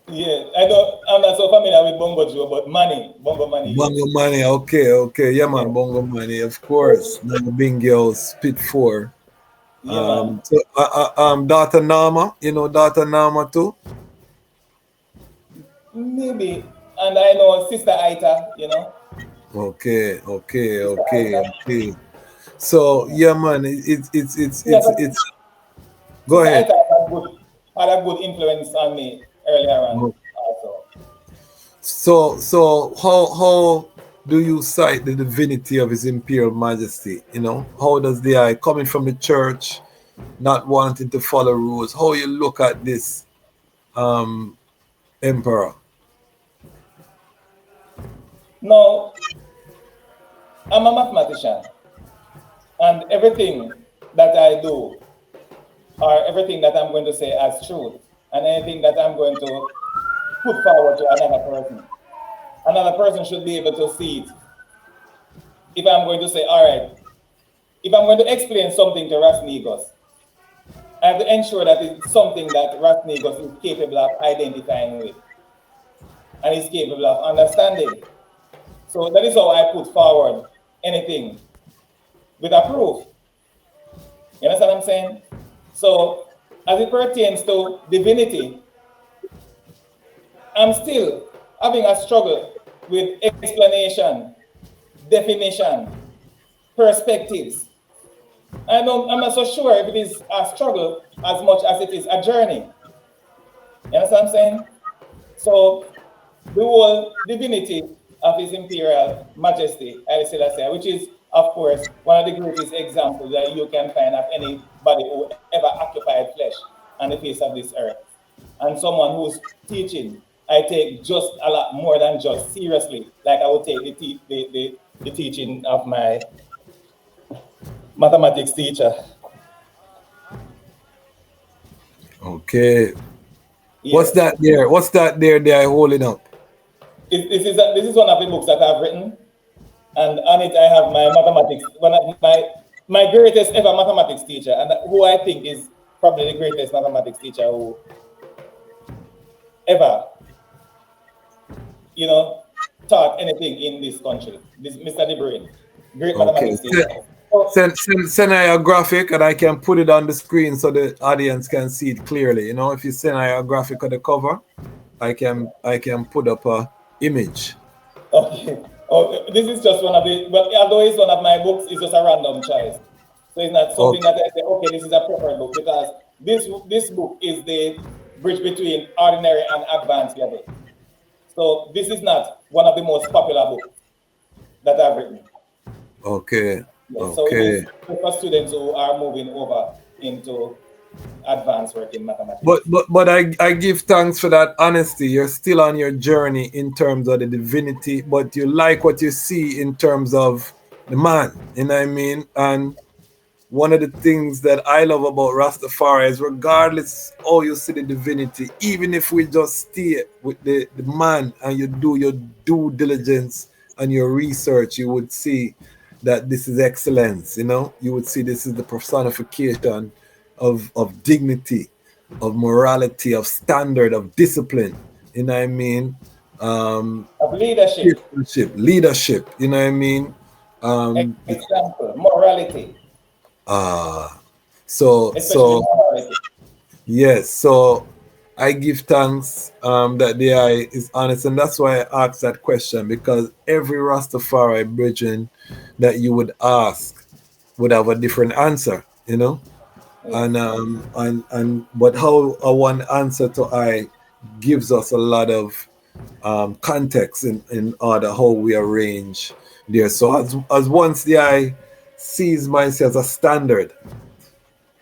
Speaker 4: Yeah, I'm not so familiar with Bongo Joe, but Bongo Money.
Speaker 14: Bongo Money, okay. Yeah, man, Bongo Money, of course. Naya Bingi, Spit 4.
Speaker 4: Yeah, man.
Speaker 14: So, Dr. Nama, you know Dr. Nama too?
Speaker 4: Maybe. And I know Sister Aita, you know.
Speaker 14: Okay. So yeah, man, it's. Go ahead.
Speaker 4: Sister Aita had a good influence on me earlier on also.
Speaker 14: So how do you cite the divinity of His Imperial Majesty? You know, how does the eye coming from the church, not wanting to follow rules? How you look at this emperor?
Speaker 4: No, I'm a mathematician, and everything that I do, or everything that I'm going to say as truth, and anything that I'm going to put forward to another person should be able to see it. If I'm going to say, all right, if I'm going to explain something to Ras Negos, I have to ensure that it's something that Ras Negos is capable of identifying with and is capable of understanding. So that is how I put forward anything with a proof. You understand what I'm saying? So as it pertains to divinity, I'm still having a struggle with explanation, definition, perspectives. I'm not so sure if it is a struggle as much as it is a journey. You understand what I'm saying? So the whole divinity of His Imperial Majesty, Haile Selassie, which is, of course, one of the greatest examples that you can find of anybody who ever occupied flesh on the face of this earth. And someone who's teaching, I take just a lot more than just seriously, like I would take the teaching of my mathematics teacher.
Speaker 14: Okay.
Speaker 4: Yes.
Speaker 14: What's that there they are holding up?
Speaker 4: This is one of the books that I've written, and on it I have my mathematics, one of my greatest ever mathematics teacher, and who I think is probably the greatest mathematics teacher who ever, taught anything in this country. This Mr. De Bruin, great mathematics teacher.
Speaker 14: Send I a graphic and I can put it on the screen so the audience can see it clearly. You know, if you send I a graphic of the cover, I can put up a image.
Speaker 4: Okay. Oh, this is just one of the, but although it's one of my books, it's just a random choice. So it's not something that I say, okay, this is a proper book, because this book is the bridge between ordinary and advanced level. So this is not one of the most popular books that I've written.
Speaker 14: Okay.
Speaker 4: Yes, so it is
Speaker 14: Okay.
Speaker 4: for students who are moving over into advanced work in mathematics.
Speaker 14: But I give thanks for that honesty. You're still on your journey in terms of the divinity, but you like what you see in terms of the man. You know what I mean? And one of the things that I love about Rastafari is regardless how you see the divinity, even if we just stay with the man and you do your due diligence and your research, you would see that this is excellence, you know? You would see this is the personification of dignity, of morality, of standard, of discipline, you know what I mean?
Speaker 4: Of leadership.
Speaker 14: Leadership, you know what I mean?
Speaker 4: Example, morality.
Speaker 14: So
Speaker 4: Especially morality.
Speaker 14: yes, so I give thanks that the eye is honest, and that's why I asked that question, because every Rastafari brethren that you would ask would have a different answer, you know.
Speaker 4: Yes.
Speaker 14: And but how a one answer to I gives us a lot of context in order how we arrange there. So as once the eye sees myself as a standard,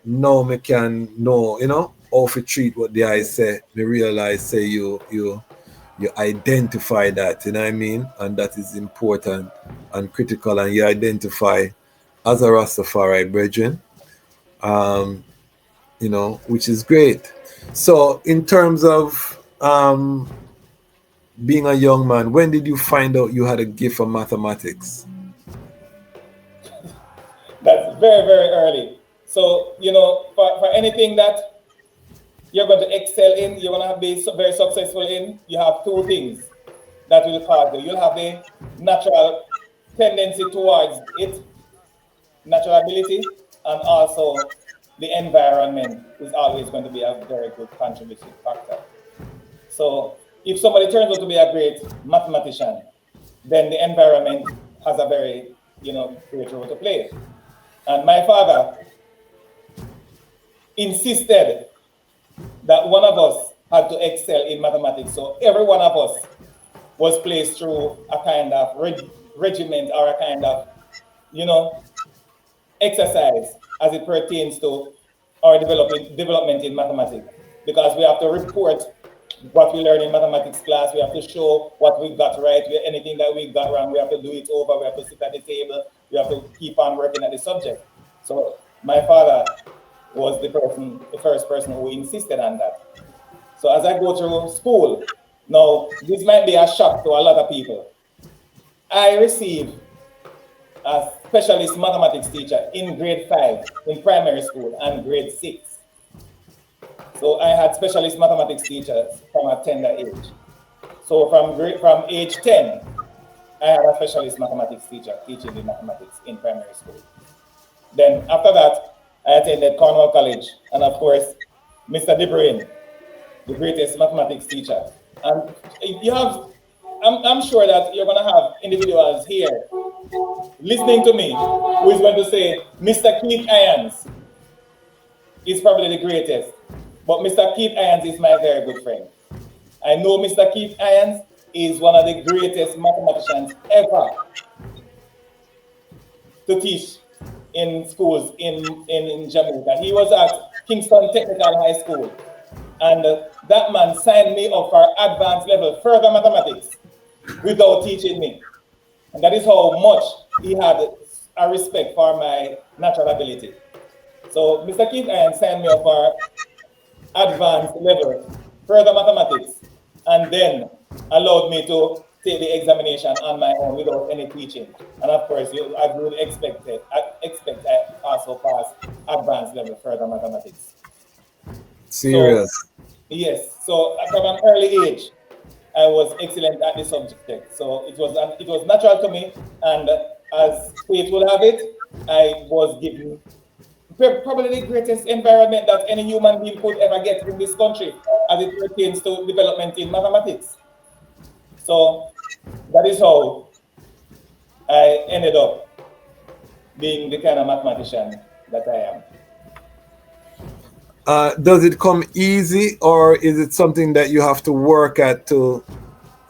Speaker 14: now me can know, you know, how to treat what the eye say. Me realize say you identify that, you know what I mean? And that is important and critical, and you identify as a Rastafari brethren. You know, which is great. So in terms of being a young man, when did you find out you had a gift for mathematics?
Speaker 4: That's very, very early. So, you know, for anything that you're going to excel in, you're going to be very successful in, you have two things that will cause you. You'll have the natural tendency towards it, natural ability, and also the environment is always going to be a very good contributing factor. So if somebody turns out to be a great mathematician, then the environment has a very, you know, great role to play. And my father insisted that one of us had to excel in mathematics. So every one of us was placed through a kind of regiment or a kind of, you know, exercise as it pertains to our development in mathematics. Because we have to report what we learn in mathematics class, we have to show what we got right, anything that we got wrong, we have to do it over, we have to sit at the table, we have to keep on working at the subject. So my father was the first person who insisted on that. So as I go through school, now this might be a shock to a lot of people. I received a specialist mathematics teacher in grade 5 in primary school and grade 6. So I had specialist mathematics teachers from a tender age. So from age 10, I had a specialist mathematics teacher teaching the mathematics in primary school. Then after that, I attended Cornwall College, and of course, Mr. DeBrain, the greatest mathematics teacher. And you have, I'm sure that you're going to have individuals here listening to me who is going to say, Mr. Keith Irons is probably the greatest, but Mr. Keith Irons is my very good friend. I know Mr. Keith Irons is one of the greatest mathematicians ever to teach in schools in Jamaica. He was at Kingston Technical High School, and that man signed me up for advanced level further mathematics without teaching me. And that is how much he had a respect for my natural ability. So Mr. Keith Irons signed me up for advanced level further mathematics, and then allowed me to take the examination on my own without any teaching. And of course, I would expect I also pass advanced level further mathematics.
Speaker 14: Serious.
Speaker 4: So, yes. So from an early age, I was excellent at the subject. So it was natural to me, and as fate would have it, I was given probably the greatest environment that any human being could ever get in this country as it pertains to development in mathematics. So that is how I ended up being the kind of mathematician that I am.
Speaker 14: Does it come easy, or is it something that you have to work at to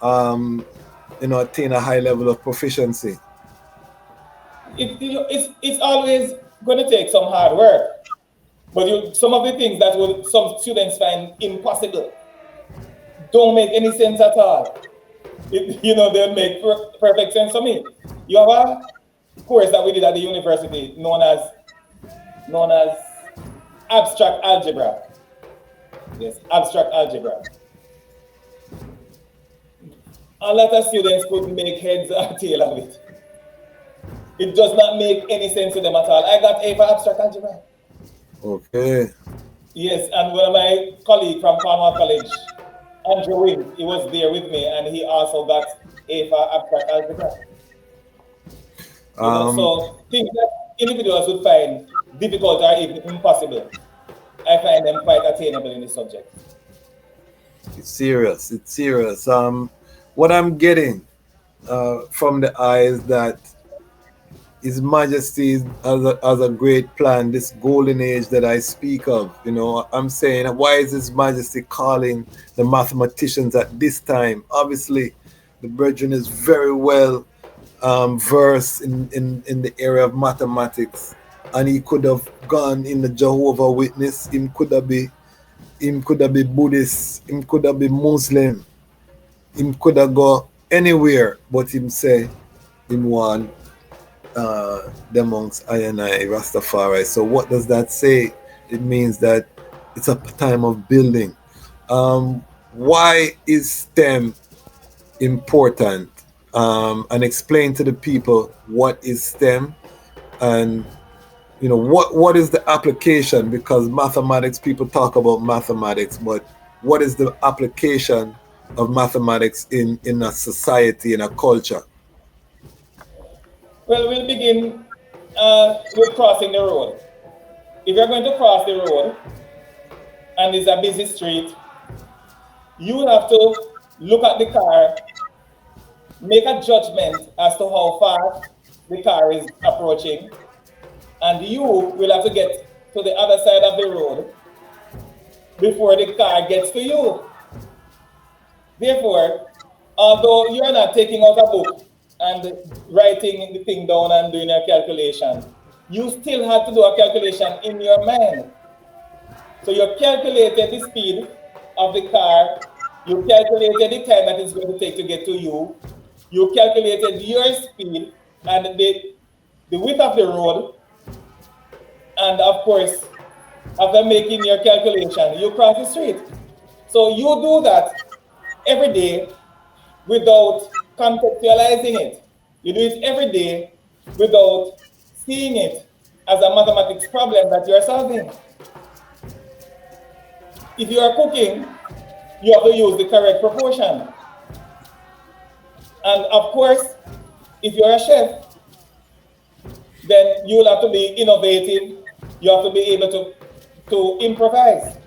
Speaker 14: attain a high level of proficiency?
Speaker 4: It's always going to take some hard work. But some of the things that some students find impossible don't make any sense at all. They make perfect sense for me. You have a course that we did at the university known as abstract algebra. Yes, abstract algebra. A lot of students couldn't make heads or tail of it. It does not make any sense to them at all. I got A for abstract algebra.
Speaker 14: Okay.
Speaker 4: Yes, and one of my colleague from Cornwall College, Andrew Wynn, he was there with me, and he also got A for abstract algebra. So things that individuals would find difficult or even impossible, I find them quite attainable in the subject.
Speaker 14: It's serious. It's serious. What I'm getting from the eyes that His Majesty has a great plan, this golden age that I speak of. I'm saying, why is His Majesty calling the mathematicians at this time? Obviously, the brethren is very well versed in the area of mathematics, and he could have gone in the Jehovah Witness. Him could have be Buddhist. Him could have be Muslim. Him could have go anywhere, but him say him want the amongst I and I, Rastafari. So what does that say? It means that it's a time of building. Why is STEM important? And explain to the people what is STEM, and what is the application, because mathematics, people talk about mathematics, but what is the application of mathematics in a society, in a culture?
Speaker 4: Well, we'll begin with crossing the road. If you're going to cross the road and it's a busy street, you will have to look at the car, make a judgment as to how fast the car is approaching, and you will have to get to the other side of the road before the car gets to you. Therefore, although you're not taking out a book and writing the thing down and doing a calculation, you still have to do a calculation in your mind. So you calculated the speed of the car, you calculated the time that it's going to take to get to you, you calculated your speed and the width of the road, and of course, after making your calculation, you cross the street. So you do that every day without contextualizing it. You do it every day without seeing it as a mathematics problem that you're solving. If you are cooking, you have to use the correct proportion. And of course, if you're a chef, then you will have to be innovative. You have to be able to improvise.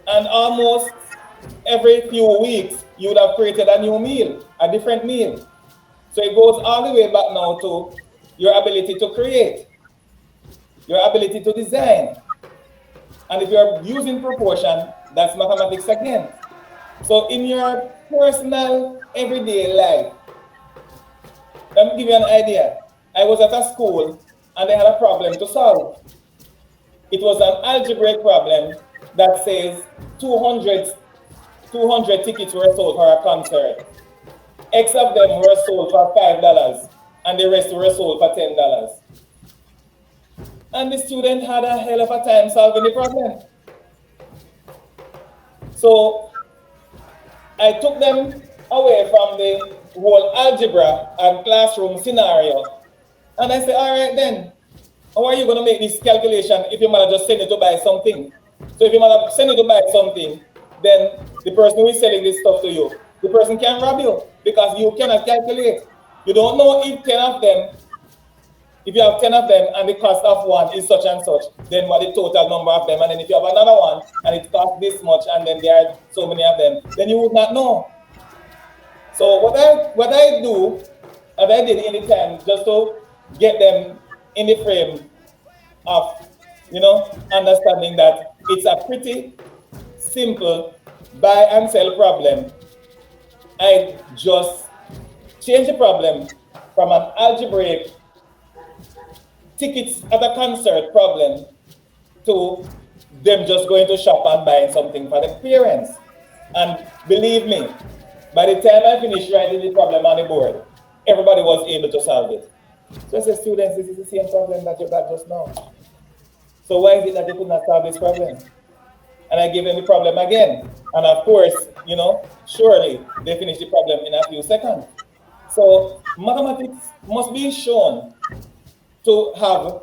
Speaker 4: And almost every few weeks, you would have created a new meal, a different meal. So it goes all the way back now to your ability to create, your ability to design. And if you're using proportion, that's mathematics again. So in your personal everyday life, let me give you an idea. I was at a school and they had a problem to solve. It was an algebraic problem that says 200 tickets were sold for a concert. X of them were sold for $5 and the rest were sold for $10. And the student had a hell of a time solving the problem. So I took them away from the whole algebra and classroom scenario. And I said, all right then, how are you going to make this calculation if your mother just send you to buy something? So if your mother send you to buy something, then the person who is selling this stuff to you, the person can rob you because you cannot calculate. You don't know if 10 of them, if you have 10 of them and the cost of one is such and such, then what the total number of them, and then if you have another one and it costs this much and then there are so many of them, then you would not know. So what I do, and I did in the time, just to get them in the frame of, understanding that it's a pretty simple buy and sell problem I just changed the problem from an algebraic tickets at a concert problem to them just going to shop and buying something for the parents. And believe me, by the time I finished writing the problem on the board, everybody was able to solve it. So I said, students, this is the same problem that you got just now. So why is it that they could not solve this problem? And I gave them the problem again. And of course, you know, surely they finished the problem in a few seconds. So mathematics must be shown to have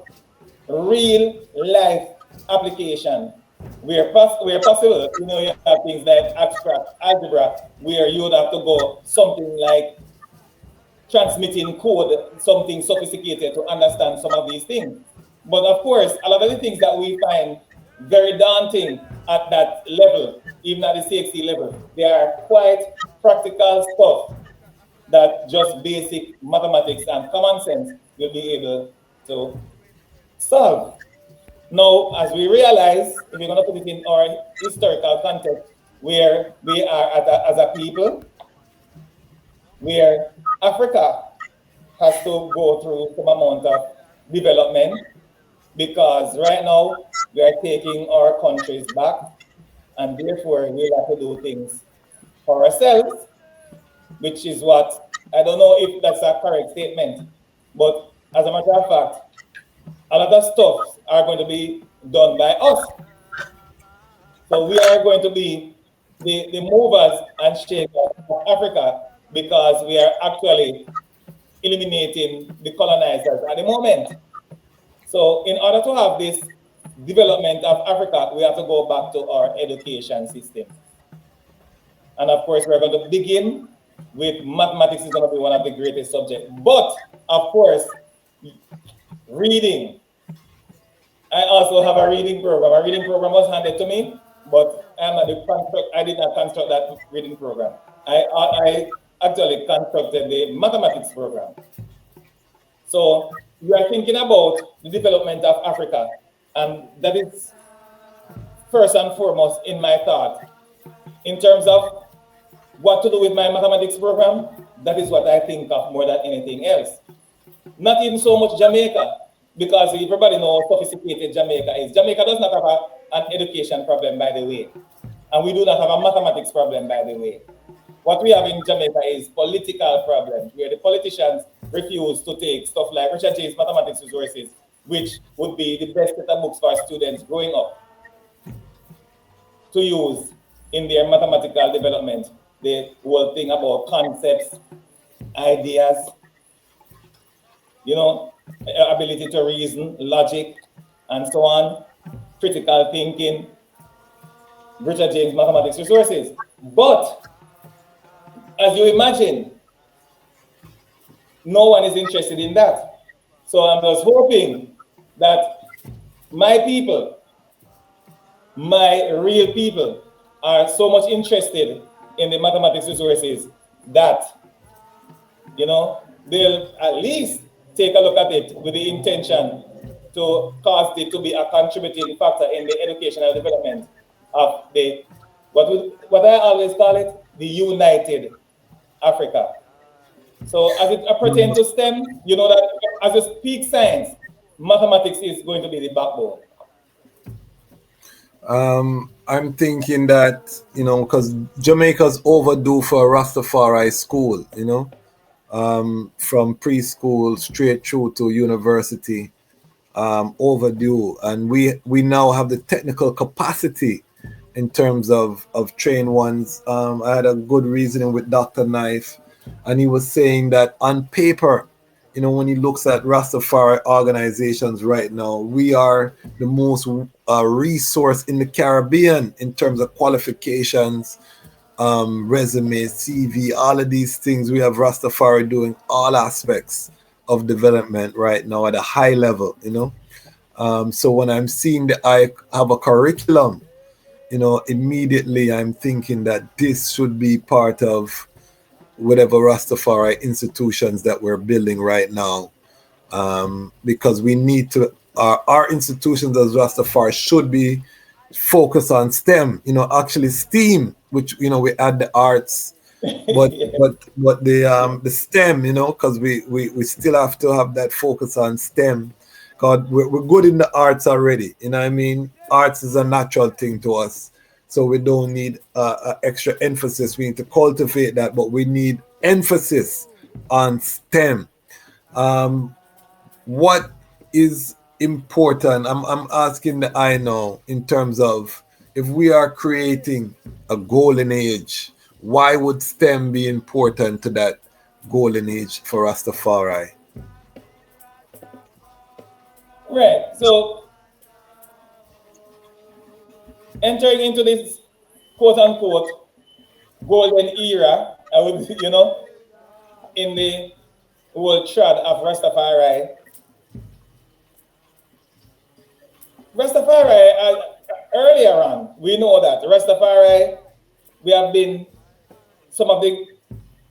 Speaker 4: real life application where possible. You know, you have things like abstract algebra where you would have to go something like transmitting code, something sophisticated to understand some of these things. But of course, a lot of the things that we find very daunting at that level, even at the CXC level, they are quite practical stuff that just basic mathematics and common sense will be able to solve. Now, as we realize, if we're going to put it in our historical context, where we are as a people, where Africa has to go through some amount of development, because right now we are taking our countries back, and therefore we'll have to do things for ourselves, which is what, I don't know if that's a correct statement, but as a matter of fact, a lot of stuff are going to be done by us. So we are going to be the movers and shakers of Africa, because we are actually eliminating the colonizers at the moment. So in order to have this development of Africa, we have to go back to our education system. And of course, we're going to begin with mathematics is going to be one of the greatest subjects. But of course, reading. I also have a reading program. A reading program was handed to me, but I did not construct that reading program. I actually constructed the mathematics program. So we are thinking about the development of Africa, and that is first and foremost in my thought. In terms of what to do with my mathematics program, that is what I think of more than anything else. Not even so much Jamaica, because everybody knows how sophisticated Jamaica is. Jamaica does not have an education problem, by the way. And we do not have a mathematics problem, by the way. What we have in Jamaica is political problems, where the politicians refuse to take stuff like Richard J's mathematics resources, which would be the best set of books for students growing up to use in their mathematical development. The whole thing about concepts, ideas, you know, ability to reason, logic, and so on, critical thinking, Richard James mathematics resources. But as you imagine, no one is interested in that. So I'm just hoping that my people, my real people, are so much interested in the mathematics resources that, you know, they'll at least take a look at it with the intention to cause it to be a contributing factor in the educational development of the, what I always call it, the united Africa. So as it pertains to STEM, you know that as you speak science, mathematics is going to be the backbone.
Speaker 14: I'm thinking that, you know, because Jamaica's overdue for a Rastafari school, you know, from preschool straight through to university, overdue. And we now have the technical capacity in terms of trained ones. I had a good reasoning with Dr. Knife, and he was saying that on paper, you know, when he looks at Rastafari organizations right now, we are the most resource in the Caribbean in terms of qualifications, resume, CV, all of these things. We have Rastafari doing all aspects of development right now at a high level, you know. So when I'm seeing that I have a curriculum, you know, immediately I'm thinking that this should be part of whatever Rastafari institutions that we're building right now, because we need to, our institutions as Rastafari should be focused on STEM, you know, actually STEAM, which, you know, we add the arts but
Speaker 4: Yeah.
Speaker 14: but the STEM, because we still have to have that focus on STEM. God, we're good in the arts already. You know what I mean? Arts is a natural thing to us, so we don't need extra emphasis. We need to cultivate that, but we need emphasis on STEM. What is important? I'm asking the I now in terms of if we are creating a golden age, why would STEM be important to that golden age for Rastafari?
Speaker 4: Right. So entering into this quote unquote golden era, I would, in the whole trad of Rastafari. Rastafari, earlier on, we know that Rastafari, we have been some of the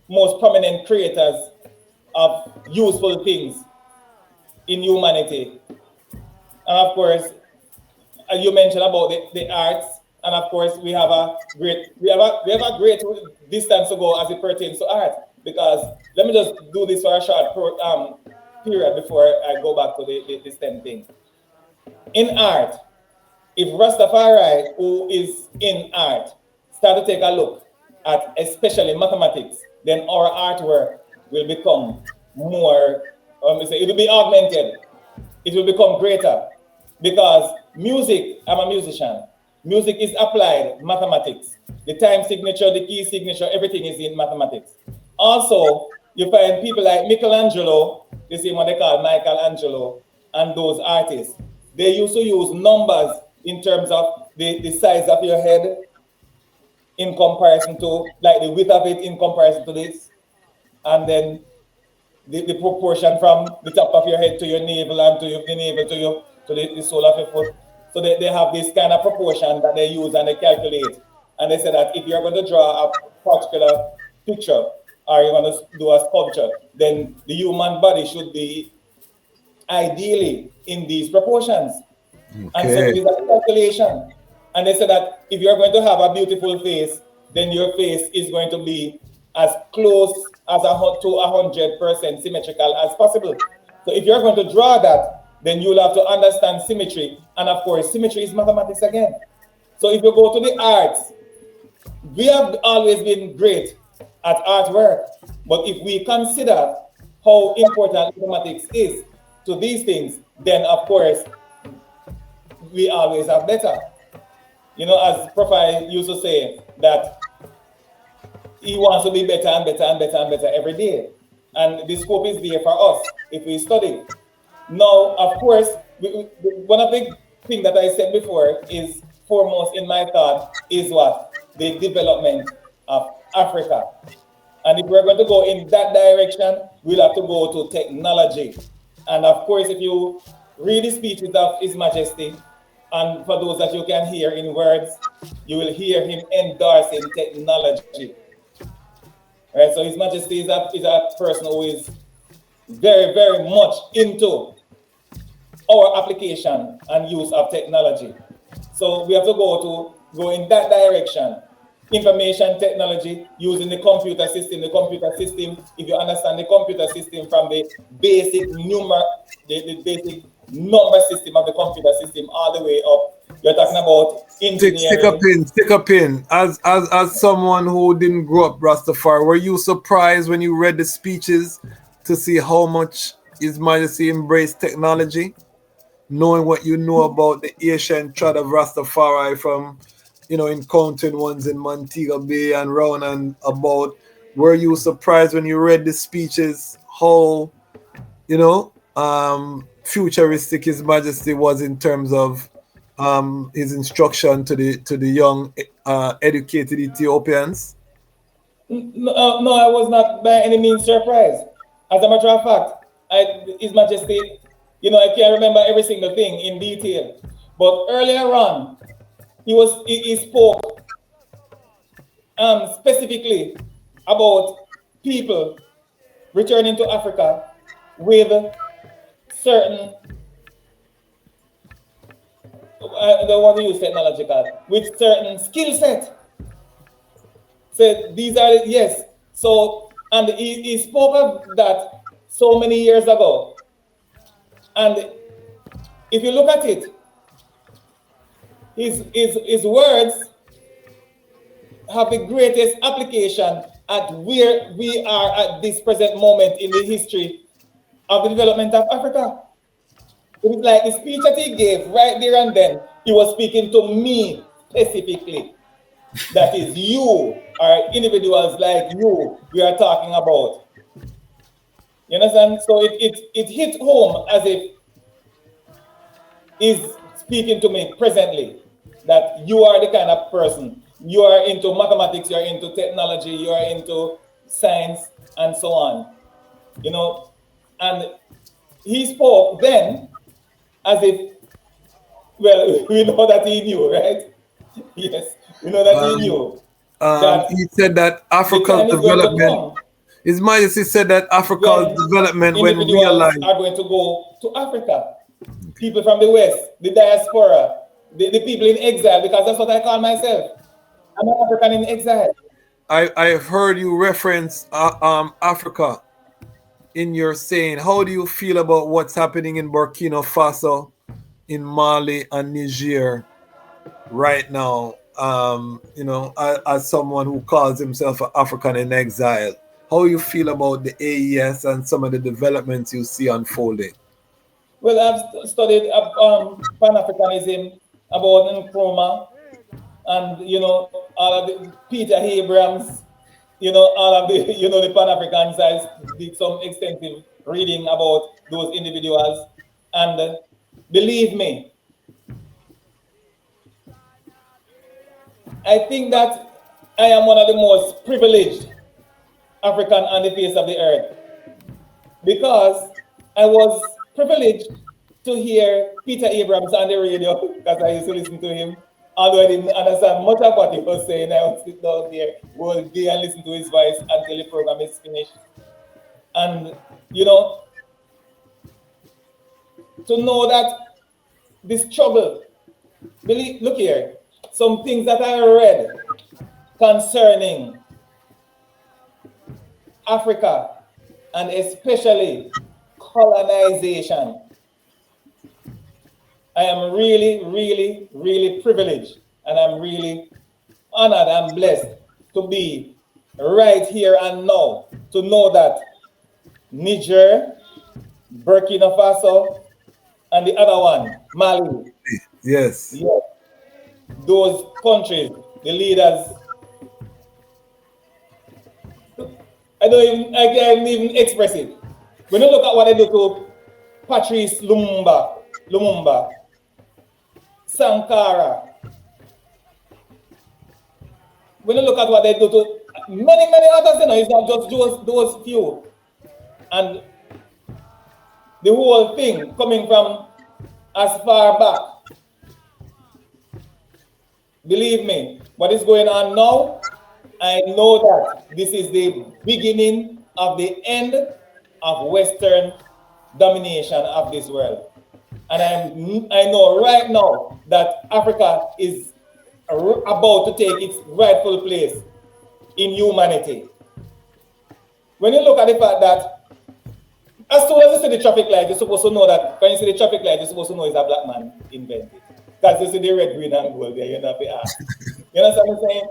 Speaker 4: most prominent creators of useful things in humanity. And of course, you mentioned about the arts, and of course, we have a great distance to go as it pertains to art. Because let me just do this for a short period before I go back to the STEM thing. In art, if Rastafari, who is in art, start to take a look at especially mathematics, then our artwork will become more, it will be augmented. It will become greater. Because music, I'm a musician. Music is applied mathematics. The time signature, the key signature, everything is in mathematics. Also, you find people like Michelangelo, the same one they call Michelangelo, and those artists. They used to use numbers in terms of the size of your head in comparison to, like the width of it in comparison to this. And then the proportion from the top of your head to your navel and to the navel to the sole of your foot. So they have this kind of proportion that they use and they calculate. And they say that if you're going to draw a particular picture or you're going to do a sculpture, then the human body should be ideally in these proportions. And so it is a calculation. And they say that if you're going to have a beautiful face, then your face is going to be as close as to 100% symmetrical as possible. So if you're going to draw that, then you'll have to understand symmetry. And of course, symmetry is mathematics again. So if you go to the arts, we have always been great at artwork. But if we consider how important mathematics is to these things, then of course, we always have better. As Prof. used to say, that he wants to be better and better and better and better every day. And the scope is there for us if we study. Now, of course, one of the things that I said before is foremost in my thought is what? The development of Africa. And if we're going to go in that direction, we'll have to go to technology. And of course, if you read the speeches of His Majesty, and for those that you can hear in words, you will hear him endorsing technology. Right? So His Majesty is a person who is very, very much into our application and use of technology. So we have to go in that direction. Information technology, using the computer system. The computer system, if you understand the computer system from the basic the basic number system of the computer system all the way up, you're talking about engineering.
Speaker 14: Stick a pin. As someone who didn't grow up Rastafari, were you surprised when you read the speeches to see how much His Majesty embraced technology? Knowing what you know about the ancient trad of Rastafari from, encountering ones in Montego Bay and round and about, were you surprised when you read the speeches how, futuristic His Majesty was in terms of his instruction to the young educated Ethiopians?
Speaker 4: No, I was not by any means surprised. As a matter of fact, His Majesty, I can't remember every single thing in detail. But earlier on, he spoke specifically about people returning to Africa with certain, I don't want to use technological, with certain skill set. said these are yes. So and he spoke of that so many years ago. And if you look at it, his words have the greatest application at where we are at this present moment in the history of the development of Africa. It was like the speech that he gave right there and then, he was speaking to me specifically. That is you, or individuals like you, we are talking about. You understand? So it hit home as if he's speaking to me presently, that you are the kind of person, you are into mathematics, you are into technology, you are into science, and so on. You know, and he spoke then as if, well, we know that he knew, right? Yes, we know that he knew that
Speaker 14: He said that
Speaker 4: the
Speaker 14: Africa's
Speaker 4: time is going to
Speaker 14: development,
Speaker 4: come
Speaker 14: His Majesty said that Africa's
Speaker 4: when
Speaker 14: development, when
Speaker 4: individuals
Speaker 14: realized,
Speaker 4: are going to go to Africa. People from the West, the diaspora, the people in exile, because that's what I call myself. I'm an African in exile.
Speaker 14: I've heard you reference Africa in your saying. How do you feel about what's happening in Burkina Faso, in Mali, and Niger right now? As someone who calls himself an African in exile, how you feel about the AES and some of the developments you see unfolding?
Speaker 4: Well, I've studied Pan-Africanism about Nkrumah, and all of the Peter Abrams, all of the the Pan-Africans. I did some extensive reading about those individuals, and believe me, I think that I am one of the most privileged African on the face of the earth, because I was privileged to hear Peter Abrams on the radio, because I used to listen to him. Although I didn't understand much of what he was saying, I would sit down there all day and listen to his voice until the program is finished. And, to know that this struggle, look here, some things that I read concerning Africa, and especially colonization. I am really, really, really privileged, and I'm really honored and blessed to be right here and now, to know that Niger, Burkina Faso, and the other one, Mali.
Speaker 14: Yes.
Speaker 4: Those countries, the leaders, I can't even express it. When you look at what they do to Patrice Lumumba, Sankara, when you look at what they do to many, many others, it's not just those few. And the whole thing coming from as far back. Believe me, what is going on now, I know that this is the beginning of the end of Western domination of this world. And I know right now that Africa is about to take its rightful place in humanity. When you look at the fact that as soon as you see the traffic light, you're supposed to know that when you see the traffic light, you're supposed to know it's a black man invented. Because you see the red, green, and gold there, you know, you understand what I'm saying?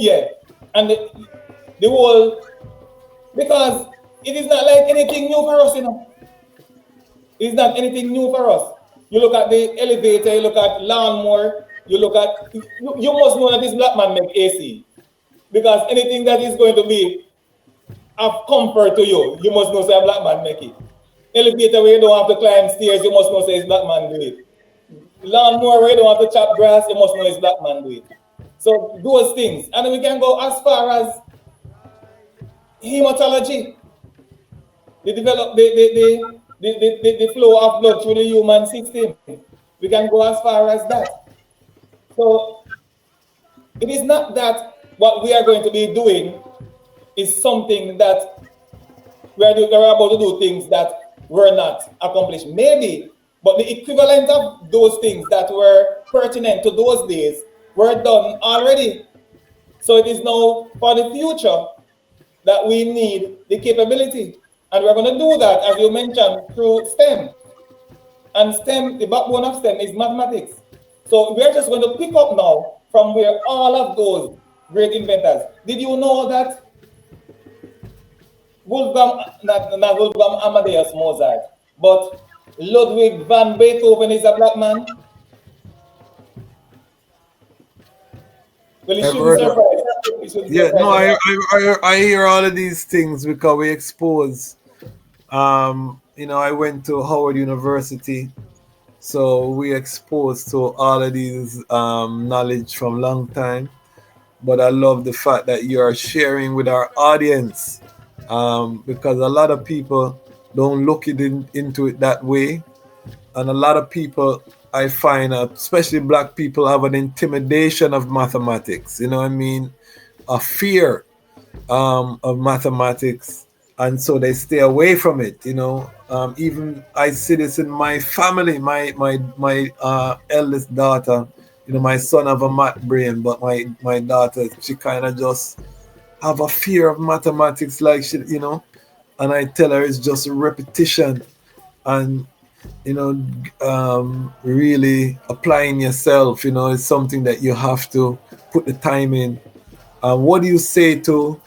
Speaker 4: Yeah. And the whole, because it is not like anything new for us, It's not anything new for us. You look at the elevator, you look at lawnmower, you must know that this black man make AC. Because anything that is going to be of comfort to you, you must know say a black man make it. Elevator where you don't have to climb stairs, you must know say it's black man do it. Lawnmower where you don't have to chop grass, you must know it's black man do it. So those things. And then we can go as far as hematology. They develop the flow of blood through the human system. We can go as far as that. So it is not that what we are going to be doing is something that we're about to do things that were not accomplished. Maybe, but the equivalent of those things that were pertinent to those days were done already. So it is now for the future that we need the capability. And we're going to do that, as you mentioned, through STEM. And STEM, the backbone of STEM is mathematics. So we're just going to pick up now from where all of those great inventors. Did you know that not Wolfgang Amadeus Mozart, but Ludwig van Beethoven is a black man? Well, it
Speaker 14: I've
Speaker 4: shouldn't
Speaker 14: heard of,
Speaker 4: surprise. It shouldn't
Speaker 14: yeah, no,
Speaker 4: surprise you.
Speaker 14: I hear all of these things because we expose. I went to Howard University, so we exposed to all of these knowledge from long time. But I love the fact that you are sharing with our audience, because a lot of people don't look into it that way, and a lot of people I find, especially black people, have an intimidation of mathematics. You know what I mean? A fear of mathematics, and so they stay away from it. Even I see this in my family. My eldest daughter, my son have a math brain, but my daughter, she kind of just have a fear of mathematics, like and I tell her it's just a repetition, and really applying yourself, is something that you have to put the time in. What do you say to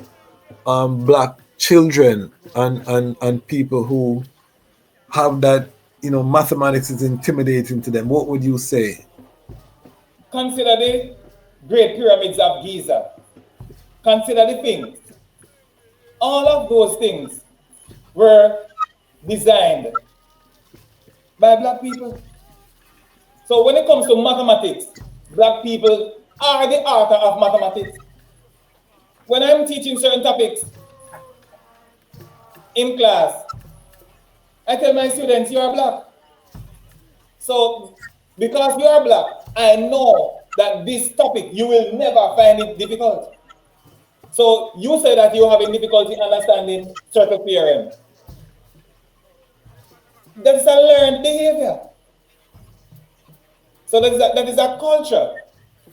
Speaker 14: black children and people who have that, mathematics is intimidating to them? What would you say?
Speaker 4: Consider the Great Pyramids of Giza. Consider the things. All of those things were designed by black people. So when it comes to mathematics, black people are the author of mathematics. When I'm teaching certain topics in class, I tell my students, you are black. So because you are black, I know that this topic, you will never find it difficult. So you say that you're having difficulty understanding circle theorem. That's a learned behavior. So that is a culture.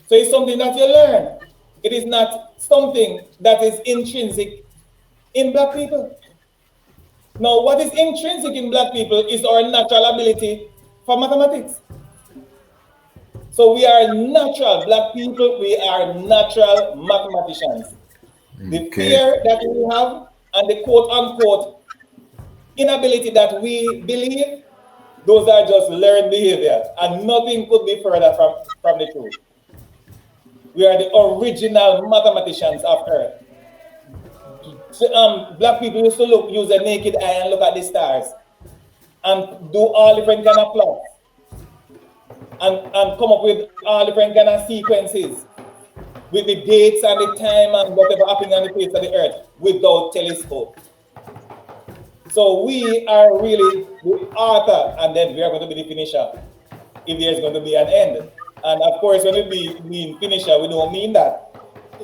Speaker 4: So it's something that you learn. It is not something that is intrinsic in black people. Now, what is intrinsic in black people is our natural ability for mathematics. So we are natural, black people, we are natural mathematicians. The fear that we have and the quote unquote inability that we believe, those are just learned behavior, and nothing could be further from the truth. We are the original mathematicians of Earth. Black people used to use a naked eye and look at the stars and do all different kind of plots and come up with all different kind of sequences with the dates and the time and whatever happening on the face of the earth without telescope. So we are really the author, and then we are going to be the finisher if there's going to be an end. And of course, when we mean finisher, we don't mean that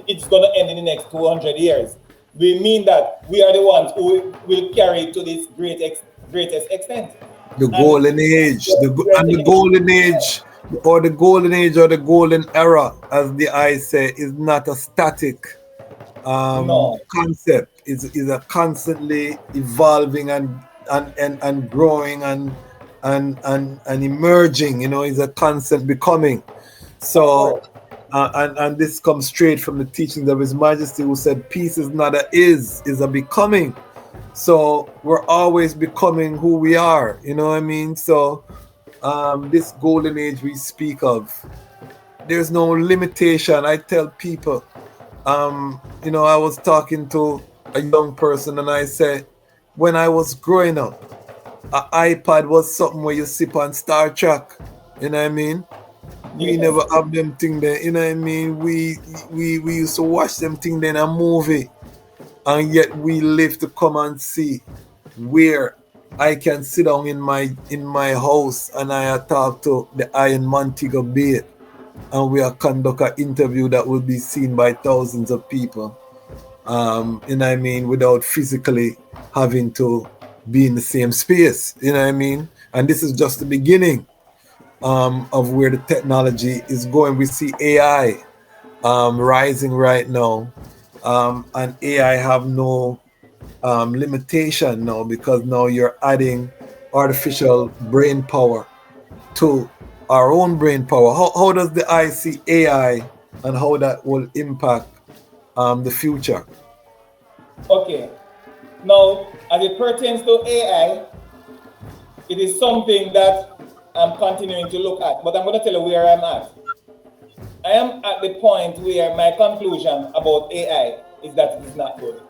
Speaker 4: it's going to end in the next 200 years. We mean that we are the ones who will carry it to this greatest extent.
Speaker 14: The golden age, the golden age, or the golden age, or the golden era, as the I say, is not a static concept. Is a constantly evolving and growing and emerging. Is a constant becoming. So, and this comes straight from the teachings of His Majesty, who said, "Peace is not a is a becoming." So we're always becoming who we are, you know what I mean? So this golden age we speak of, there's no limitation. I tell people, I was talking to a young person and I said, when I was growing up, an iPad was something where you sip on Star Trek, you know what I mean? We never have them thing there, you know what I mean? We used to watch them thing there in a movie. And yet we live to come and see where I can sit down in my house and I talk to the Iron Montego Bay, and we conduct an interview that will be seen by thousands of people. And I mean, without physically having to be in the same space, you know what I mean? And this is just the beginning of where the technology is going. We see AI rising right now, and AI have no limitation now, because now you're adding artificial brain power to our own brain power. How does the I see AI and how that will impact the future?
Speaker 4: Okay. Now, as it pertains to AI, it is something that I'm continuing to look at, but I'm going to tell you where I'm at. I am at the point where my conclusion about AI is that it is not good.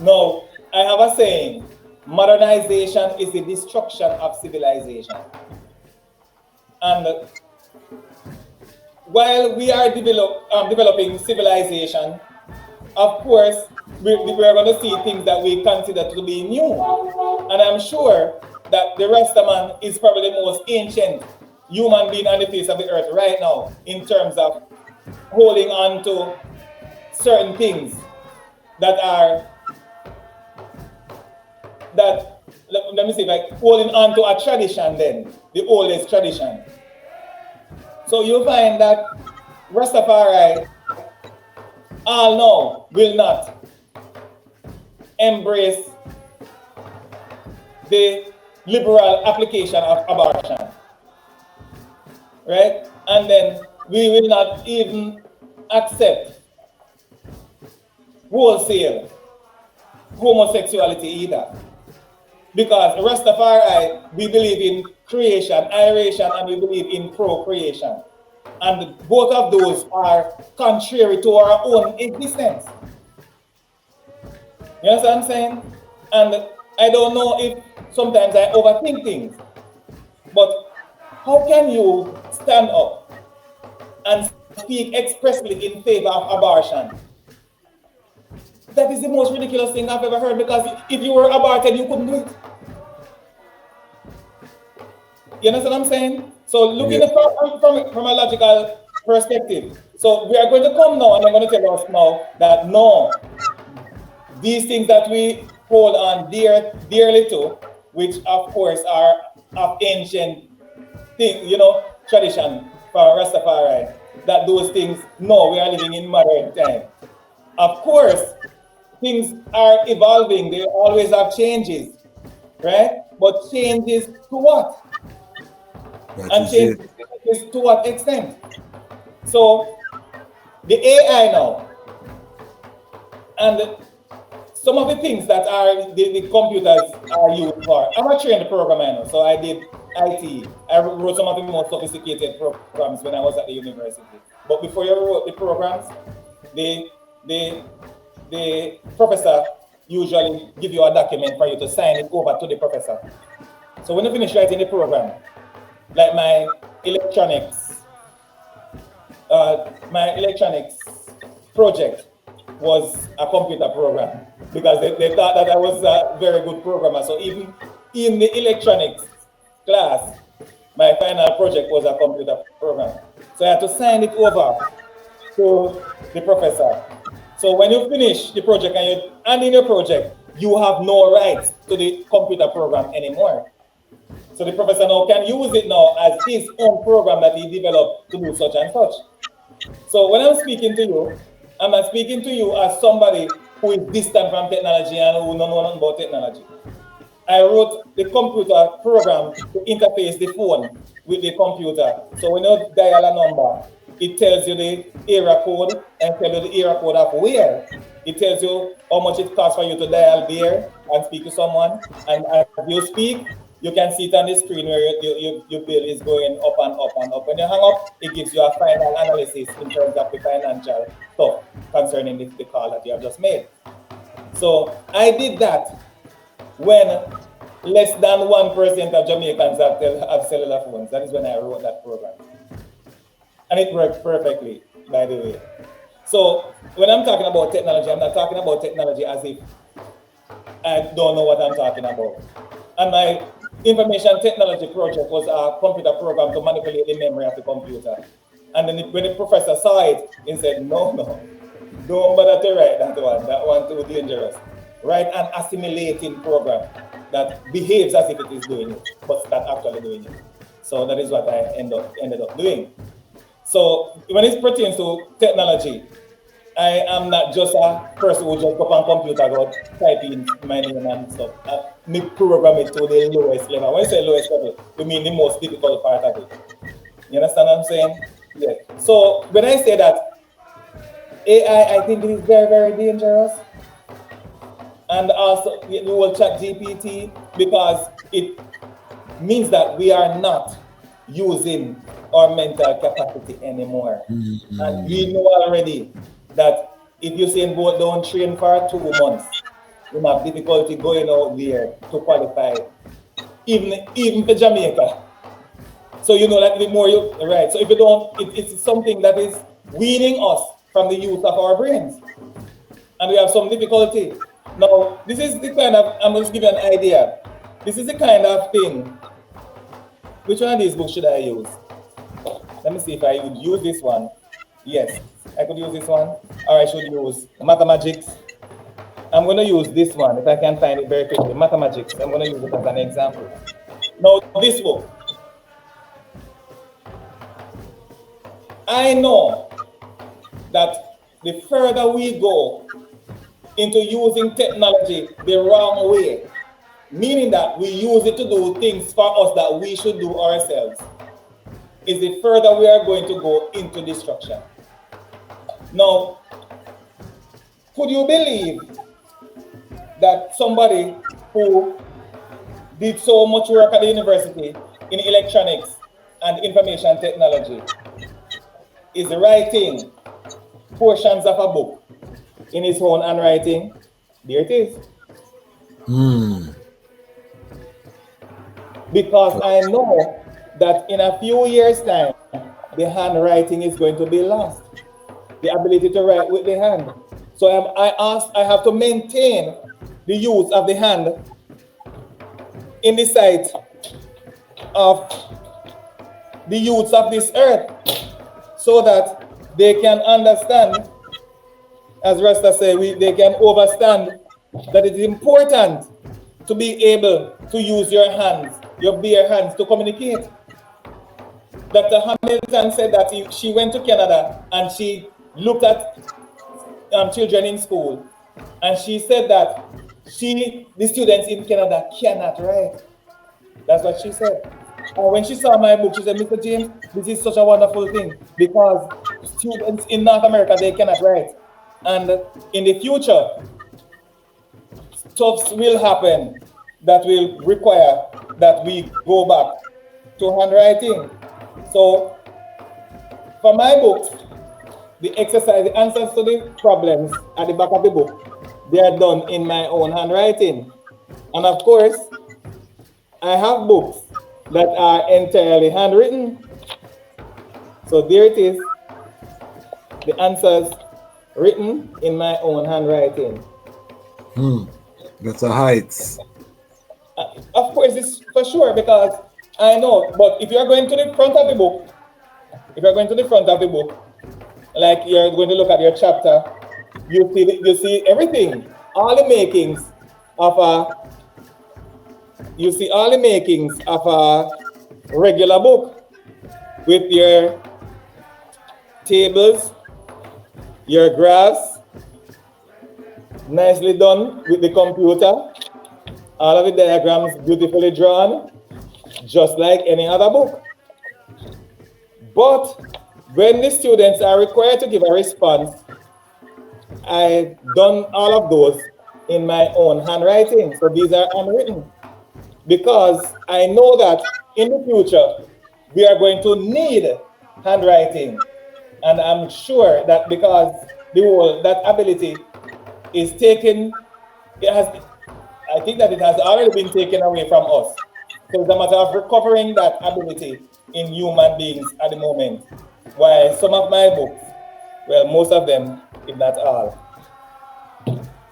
Speaker 4: Now, I have a saying, modernization is the destruction of civilization. And while we are developing civilization, of course, we are going to see things that we consider to be new. And I'm sure that the Rastaman is probably the most ancient human being on the face of the earth right now, in terms of holding on to certain things that are, let me say, like holding on to a tradition, then, the oldest tradition. So you find that Rastafari all now will not embrace the liberal application of abortion, right? And then we will not even accept wholesale homosexuality either. Because Rastafari, we believe in creation, aeration, and we believe in procreation. And both of those are contrary to our own existence. You understand what I'm saying? And I don't know if sometimes I overthink things, but how can you stand up and speak expressly in favor of abortion? That is the most ridiculous thing I've ever heard, because if you were aborted, you couldn't do it. You understand what I'm saying? So looking at it from a logical perspective. So we are going to come now and they're going to tell us now that no, these things that we hold on dearly to, which of course are of ancient thing, tradition for Rastafari, that those things, no, we are living in modern time. Of course, things are evolving. They always have changes, right? But changes to what? And changes to what extent? So the AI now, and some of the things that are the computers are used for. I'm a trained programmer, so I did IT. I wrote some of the most sophisticated programs when I was at the university. But before you wrote the programs, the professor usually give you a document for you to sign it over to the professor. So when you finish writing the program, like my electronics project was a computer program, because they thought that I was a very good programmer. So even in the electronics class, my final project was a computer program. So I had to sign it over to the professor. So when you finish the project and you hand in your project, you have no rights to the computer program anymore. So the professor now can use it now as his own program that he developed to do such and such. So when I'm speaking to you, I'm not speaking to you as somebody who is distant from technology and who don't know nothing about technology. I wrote the computer program to interface the phone with the computer. So when you dial a number, it tells you the area code and tells you the area code of where. It tells you how much it costs for you to dial there and speak to someone. And as you speak, you can see it on the screen where your bill is going up and up and up. When you hang up, it gives you a final analysis in terms of the financial stuff concerning the call that you have just made. So I did that when less than 1% of Jamaicans have cellular phones. That is when I wrote that program. And it worked perfectly, by the way. So when I'm talking about technology, I'm not talking about technology as if I don't know what I'm talking about. And my information technology project was a computer program to manipulate the memory of the computer. And then when the professor saw it, he said, no, don't bother to write that one too dangerous. Write an assimilating program that behaves as if it is doing it, but it's not actually doing it. So that is what I ended up doing. So when it pertains to technology, I am not just a person who just go on computer go type in my name and stuff. Me program it to the lowest level. When I say lowest level, we mean the most difficult part of it. You understand what I'm saying? Yeah. So when I say that AI, I think it is very, very dangerous. And also we will chat GPT because it means that we are not using our mental capacity anymore. And we know already that if Usain Bolt don't train for 2 months, you have difficulty going out there to qualify, even for Jamaica. So you know that the more you right. So if you don't, it's something that is weaning us from the use of our brains, and we have some difficulty. Now, this is the kind of, I'm going to give you an idea. This is the kind of thing. Which one of these books should I use? Let me see if I would use this one. Yes, I could use this one, or I should use mathematics. I'm going to use this one if I can find it very quickly. Mathematics. I'm going to use it as an example. Now, this book. I know that the further we go into using technology the wrong way, meaning that we use it to do things for us that we should do ourselves, is the further we are going to go into destruction. Now, could you believe that somebody who did so much work at the university in electronics and information technology is writing portions of a book in his own handwriting? There it is. Because I know that in a few years' time, the handwriting is going to be lost. The ability to write with the hand. So I have to maintain the use of the hand in the sight of the youths of this earth, so that they can understand, as Rasta said, they can understand that it is important to be able to use your hands, your bare hands, to communicate. Dr. Hamilton said that she went to Canada and she looked at children in school, and she said that the students in Canada cannot write. That's what she said. And when she saw my book, she said, Mr. James, this is such a wonderful thing, because students in North America, they cannot write. And in the future, stuff will happen that will require that we go back to handwriting. So for my books, the exercise, the answers to the problems at the back of the book, they are done in my own handwriting. And of course, I have books that are entirely handwritten. So there it is, the answers written in my own handwriting.
Speaker 14: That's a heights.
Speaker 4: Of course, it's for sure, because I know, but if you're going to the front of the book, like you're going to look at your chapter, you see everything, all the makings of a regular book, with your tables, your graphs, nicely done with the computer, all of the diagrams beautifully drawn, just like any other book. But when the students are required to give a response, I've done all of those in my own handwriting. So these are handwritten, because I know that in the future, we are going to need handwriting. And I'm sure that because that ability is taken, I think that it has already been taken away from us. So it's a matter of recovering that ability in human beings at the moment. While some of my books, well, most of them, if not all,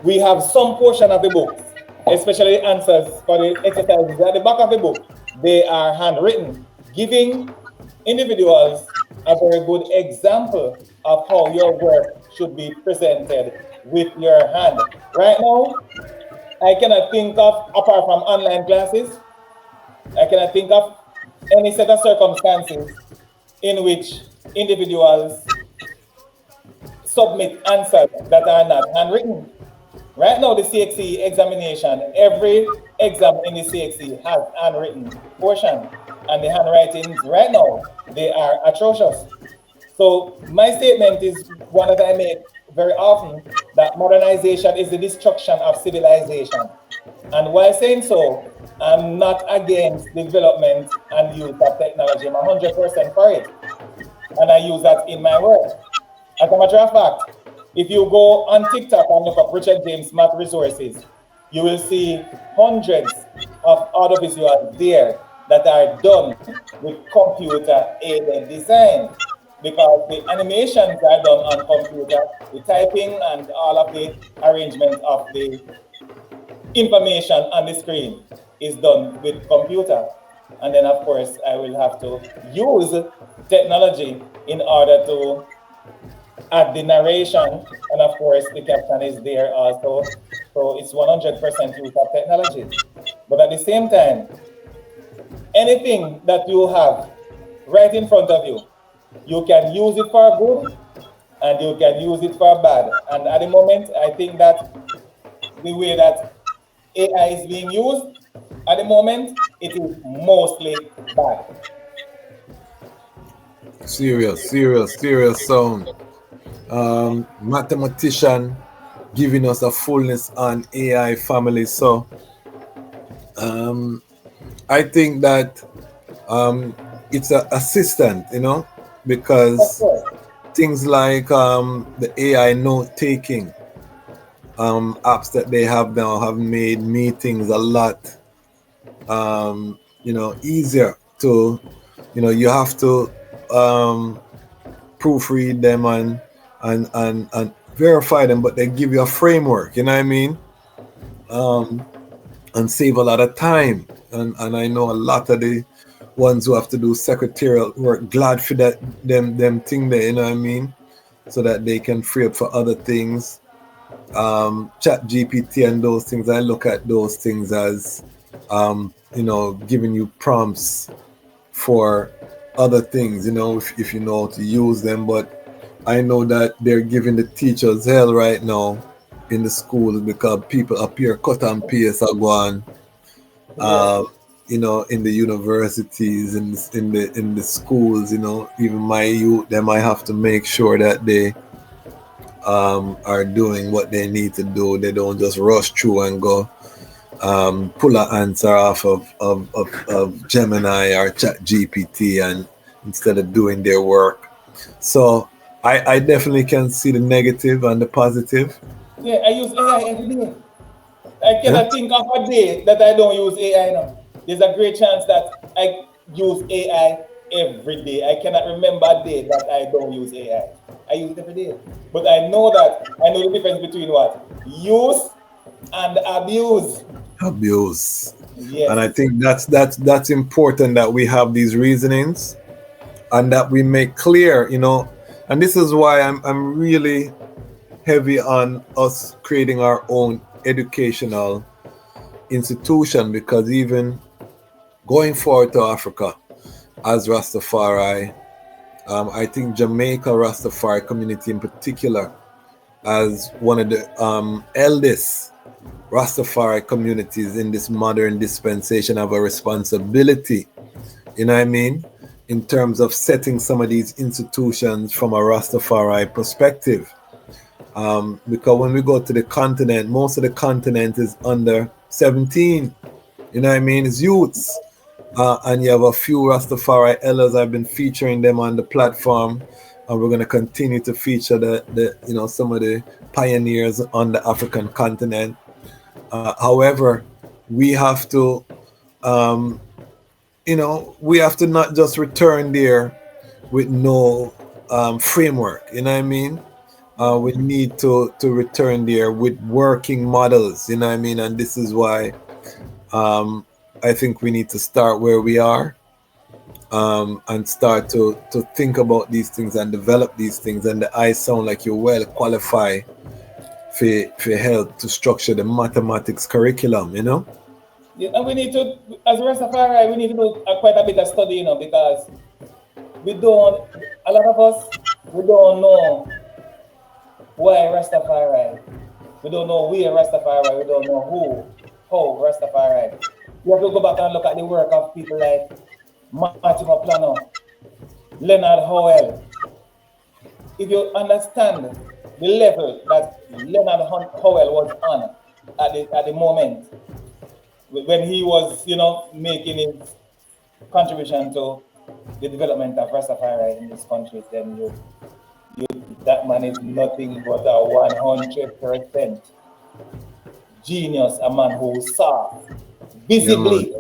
Speaker 4: we have some portion of the books, especially the answers for the exercises at the back of the book, they are handwritten, giving individuals a very good example of how your work should be presented with your hand. Right now, I cannot think of, apart from online classes, I cannot think of any set of circumstances in which individuals submit answers that are not handwritten. Right now, the CXE examination, every exam in the CXE has handwritten portion, and the handwritings right now, they are atrocious. So my statement is one that I make very often, that modernization is the destruction of civilization. And while saying so, I'm not against development and use of technology. I'm 100% for it. And I use that in my work. As a matter of fact, if you go on TikTok and look up Richard James Math Resources, you will see hundreds of audiovisuals there that are done with computer-aided design, because the animations are done on computer, the typing and all of the arrangement of the information on the screen is done with computer. And then, of course, I will have to use technology in order to add the narration, and of course the caption is there also. So it's 100% use of technology. But at the same time, anything that you have right in front of you, you can use it for good and you can use it for bad. And at the moment, I think that the way that AI is being used at the moment, it is mostly bad.
Speaker 14: Serious sound. Mathematician giving us a fullness on AI family. So I think that it's an assistant, because things like the AI note taking apps that they have now have made meetings a lot easier to, you have to proofread them and verify them, but they give you a framework, you know what I mean? And save a lot of time. And I know a lot of the ones who have to do secretarial work glad for that them thing there, you know what I mean? So that they can free up for other things. Chat GPT and those things, I look at those things as giving you prompts for other things, if you know how to use them. But I know that they're giving the teachers hell right now in the schools because people appear cut and paste are going, in the universities, in the schools, even my youth, they might have to make sure that they are doing what they need to do. They don't just rush through and go pull an answer off of Gemini or Chat GPT, and instead of doing their work. So I definitely can see the negative and the positive.
Speaker 4: Yeah, I use AI every day. I cannot think of a day that I don't use AI now. There's a great chance that I use AI every day. I cannot remember a day that I don't use AI. I use it every day. But I know the difference between what? Use and abuse.
Speaker 14: Abuse.
Speaker 4: Yes.
Speaker 14: And I think that's important, that we have these reasonings and that we make clear, and this is why I'm really heavy on us creating our own educational institution, because even going forward to Africa as Rastafari, I think Jamaica Rastafari community in particular, as one of the eldest Rastafari communities in this modern dispensation, have a responsibility, you know what I mean, in terms of setting some of these institutions from a Rastafari perspective. Because when we go to the continent, most of the continent is under 17, you know what I mean, it's youths. And you have a few Rastafari elders. I've been featuring them on the platform, and we're going to continue to feature the some of the pioneers on the African continent. However, we have to we have to not just return there with no framework, you know what I mean? We need to return there with working models, you know what I mean? And this is why I think we need to start where we are, and start to think about these things and develop these things. And I sound like you're well qualified for help to structure the mathematics curriculum,
Speaker 4: Yeah, and we need to, as Rastafari, we need to do quite a bit of study, because we don't, a lot of us, we don't know why Rastafari. We don't know where Rastafari. We don't know who, how Rastafari. You have to go back and look at the work of people like Martin Plano, Leonard Howell. If you understand the level that Leonard Howell was on at the moment, when he was, making his contribution to the development of Rastafari in this country, then that man is nothing but a 100% genius, a man who saw visibly,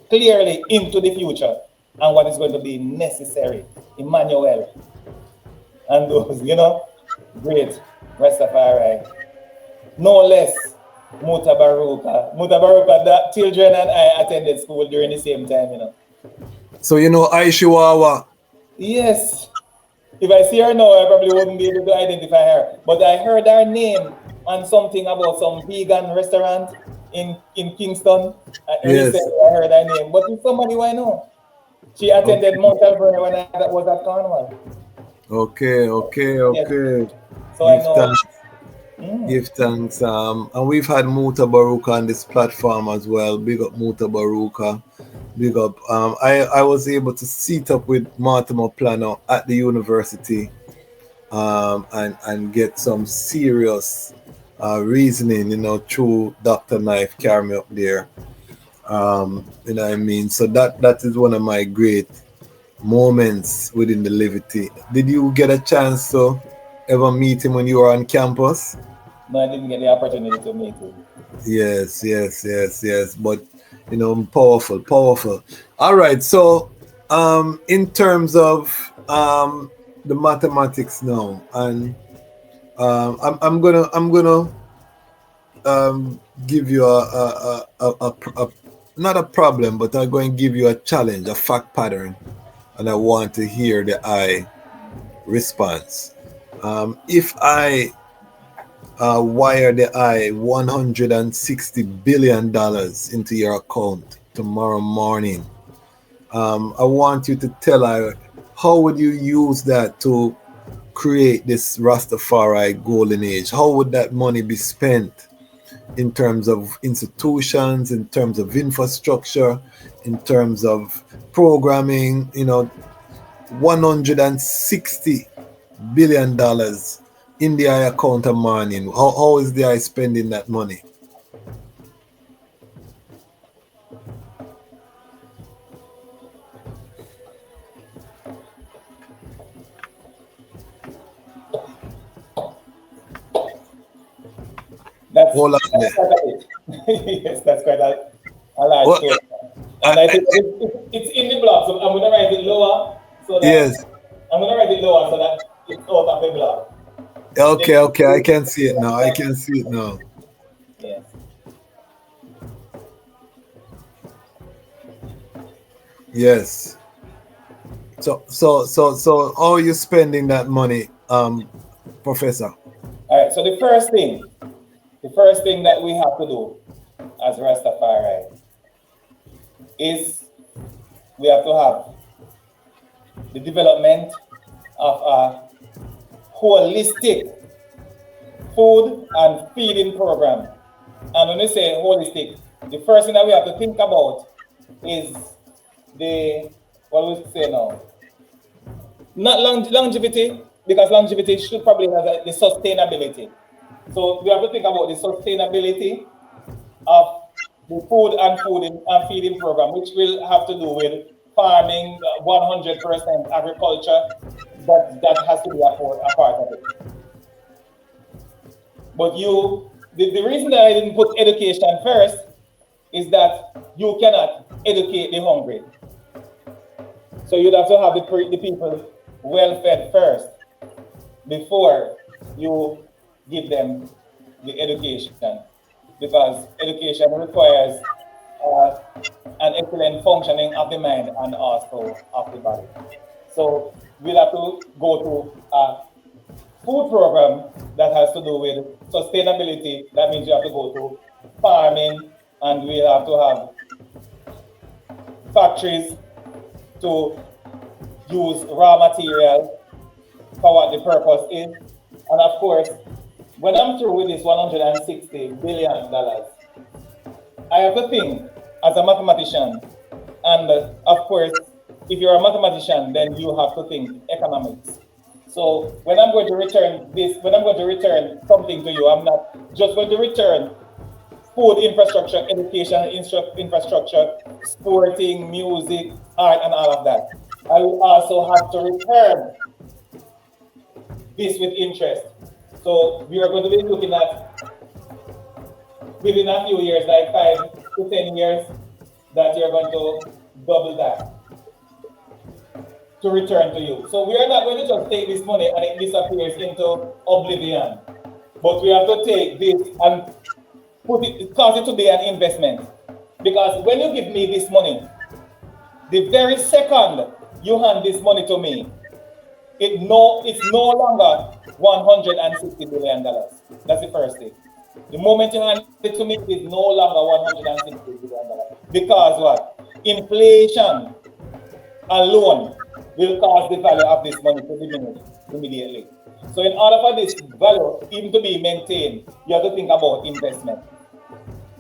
Speaker 4: clearly into the future and what is going to be necessary. Emmanuel and those, great Rastafari. No less Mutabaruka. Mutabaruka, that children and I attended school during the same time,
Speaker 14: So Aishiwawa.
Speaker 4: Yes. If I see her now, I probably wouldn't be able to identify her. But I heard her name on something about some vegan restaurant in Kingston.
Speaker 14: Yes.
Speaker 4: Recently, I heard her name. But it's somebody who I know. She attended Mount Alvernia when I was at Cornwall.
Speaker 14: Okay.
Speaker 4: Yes. So I know.
Speaker 14: Give thanks. And we've had Muta Baruka on this platform as well. Big up Muta Baruka. Big up. I was able to sit up with Martin Plano at the university and get some serious reasoning, through Dr. Knife carry me up there. You know what I mean? So that is one of my great moments within the Levity. Did you get a chance to ever meet him when you were on campus?
Speaker 4: No, I didn't get the opportunity to meet him.
Speaker 14: Yes. But powerful. All right. So, in terms of the mathematics now, and I'm gonna give you a not a problem, but I'm going to give you a challenge, a fact pattern, and I want to hear the I response. If I wire the I $160 billion into your account tomorrow morning, I want you to tell I how would you use that to create this Rastafari golden age? How would that money be spent in terms of institutions, in terms of infrastructure, in terms of programming? $160 billion in the I account a morning. How is the I spending that money?
Speaker 4: That's quite a bit. Yes, that's quite a large scale. And I think it's in the block, so I'm going to write it lower so that I'm going to write it lower so that it's out of the block.
Speaker 14: Okay, I can see it now.
Speaker 4: Yes.
Speaker 14: Yes. So how are you spending that money, Professor?
Speaker 4: All right, so the first thing that we have to do as Rastafari is we have to have the development of a holistic food and feeding program. And when we say holistic, the first thing that we have to think about is what we say now? Not longevity, because longevity should probably have the sustainability. So we have to think about the sustainability of the food and feeding program, which will have to do with farming, 100% agriculture. That has to be a part of it. But the reason that I didn't put education first is that you cannot educate the hungry. So you'd have to have the people well fed first before you give them the education, because education requires an excellent functioning of the mind and also of the body. So we'll have to go to a food program that has to do with sustainability. That means you have to go to farming, and we'll have to have factories to use raw material for what the purpose is. And of course, when I'm through with this $160 billion, I have to think as a mathematician. And of course, if you're a mathematician, then you have to think economics. So when I'm going to return this, when I'm going to return something to you, I'm not just going to return food infrastructure, education infrastructure, sporting, music, art, and all of that. I will also have to return this with interest. So we are going to be looking at, within a few years, like 5 to 10 years, that you're going to double that to return to you. So we are not going to just take this money and it disappears into oblivion, but we have to take this and cause it to be an investment. Because when you give me this money, the very second you hand this money to me, it's no longer $160 billion. That's the first thing. The moment you hand it to me, it's no longer $160 billion. Because what? Inflation alone will cause the value of this money to diminish immediately. So in order for this value even to be maintained, you have to think about investment.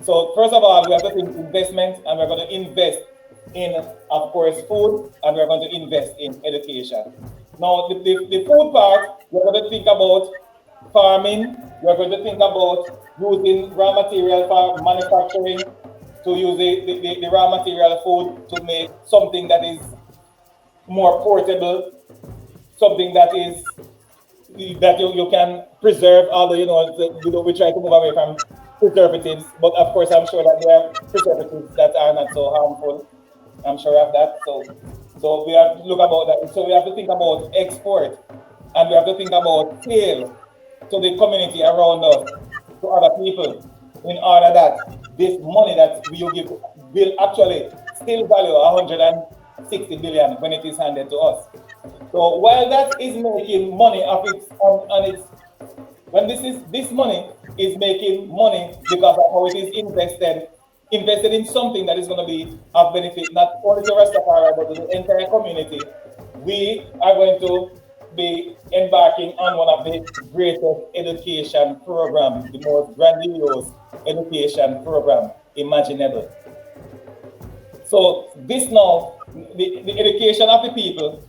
Speaker 4: So first of all, we have to think investment, and we're going to invest in, of course, food, and we're going to invest in education. Now, the food part, we're going to think about farming. We're going to think about using raw material for manufacturing, to use the raw material food to make something that is more portable, something that is that you can preserve. Although we try to move away from preservatives, but of course I'm sure that there are preservatives that are not so harmful. I'm sure of that. So we have to look about that. So we have to think about export, and we have to think about sale to the community around us, to other people, in order that this money that you give will actually still value 160 billion when it is handed to us. So while that is making money of its on its, when this money is making money because of how it is invested in something that is going to be of benefit not only to Ras Tafari but to the entire community, we are going to be embarking on one of the greatest education programs, the most grandiose education program imaginable. So this now, the education of the people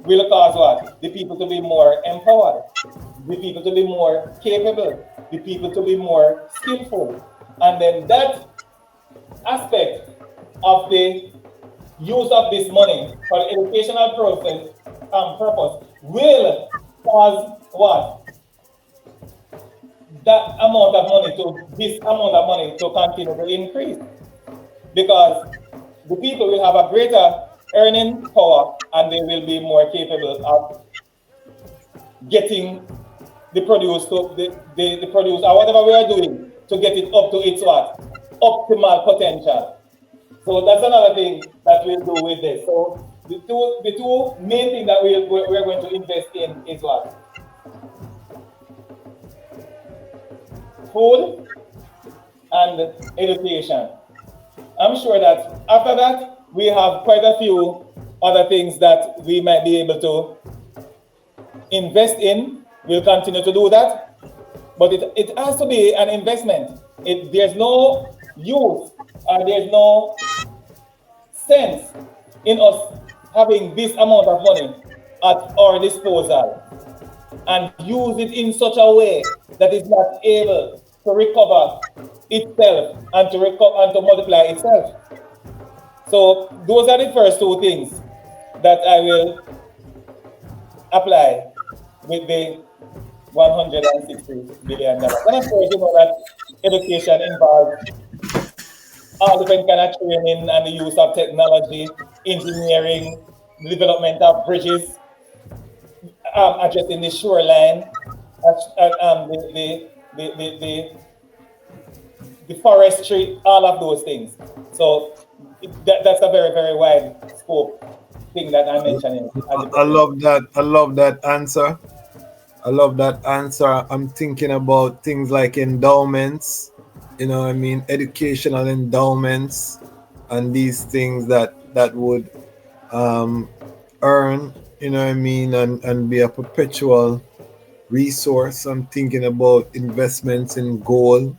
Speaker 4: will cause what? The people to be more empowered, the people to be more capable, the people to be more skillful. And then that aspect of the use of this money for the educational purpose will cause what? This amount of money to continue to increase. Because the people will have a greater earning power, and they will be more capable of getting the produce to the produce, or whatever we are doing, to get it up to its what? Optimal potential. So that's another thing that we'll do with this. So the two main things that we're going to invest in is what? Food and education. I'm sure that after that, we have quite a few other things that we might be able to invest in. We'll continue to do that, but it has to be an investment. There's no use, there's no sense in us having this amount of money at our disposal and use it in such a way that it's not able to recover itself and to multiply itself. So those are the first two things that I will apply with the $160 billion. And of course, you know that education involves all different kind of training and the use of technology, engineering, development of bridges, addressing the shoreline, the forestry, all of those things. So that's a very, very wide scope thing that I'm mentioning.
Speaker 14: I love that. I love that answer. I love that answer. I'm thinking about things like endowments, educational endowments, and these things that would earn, you know what I mean, and be a perpetual resource. I'm thinking about investments in gold,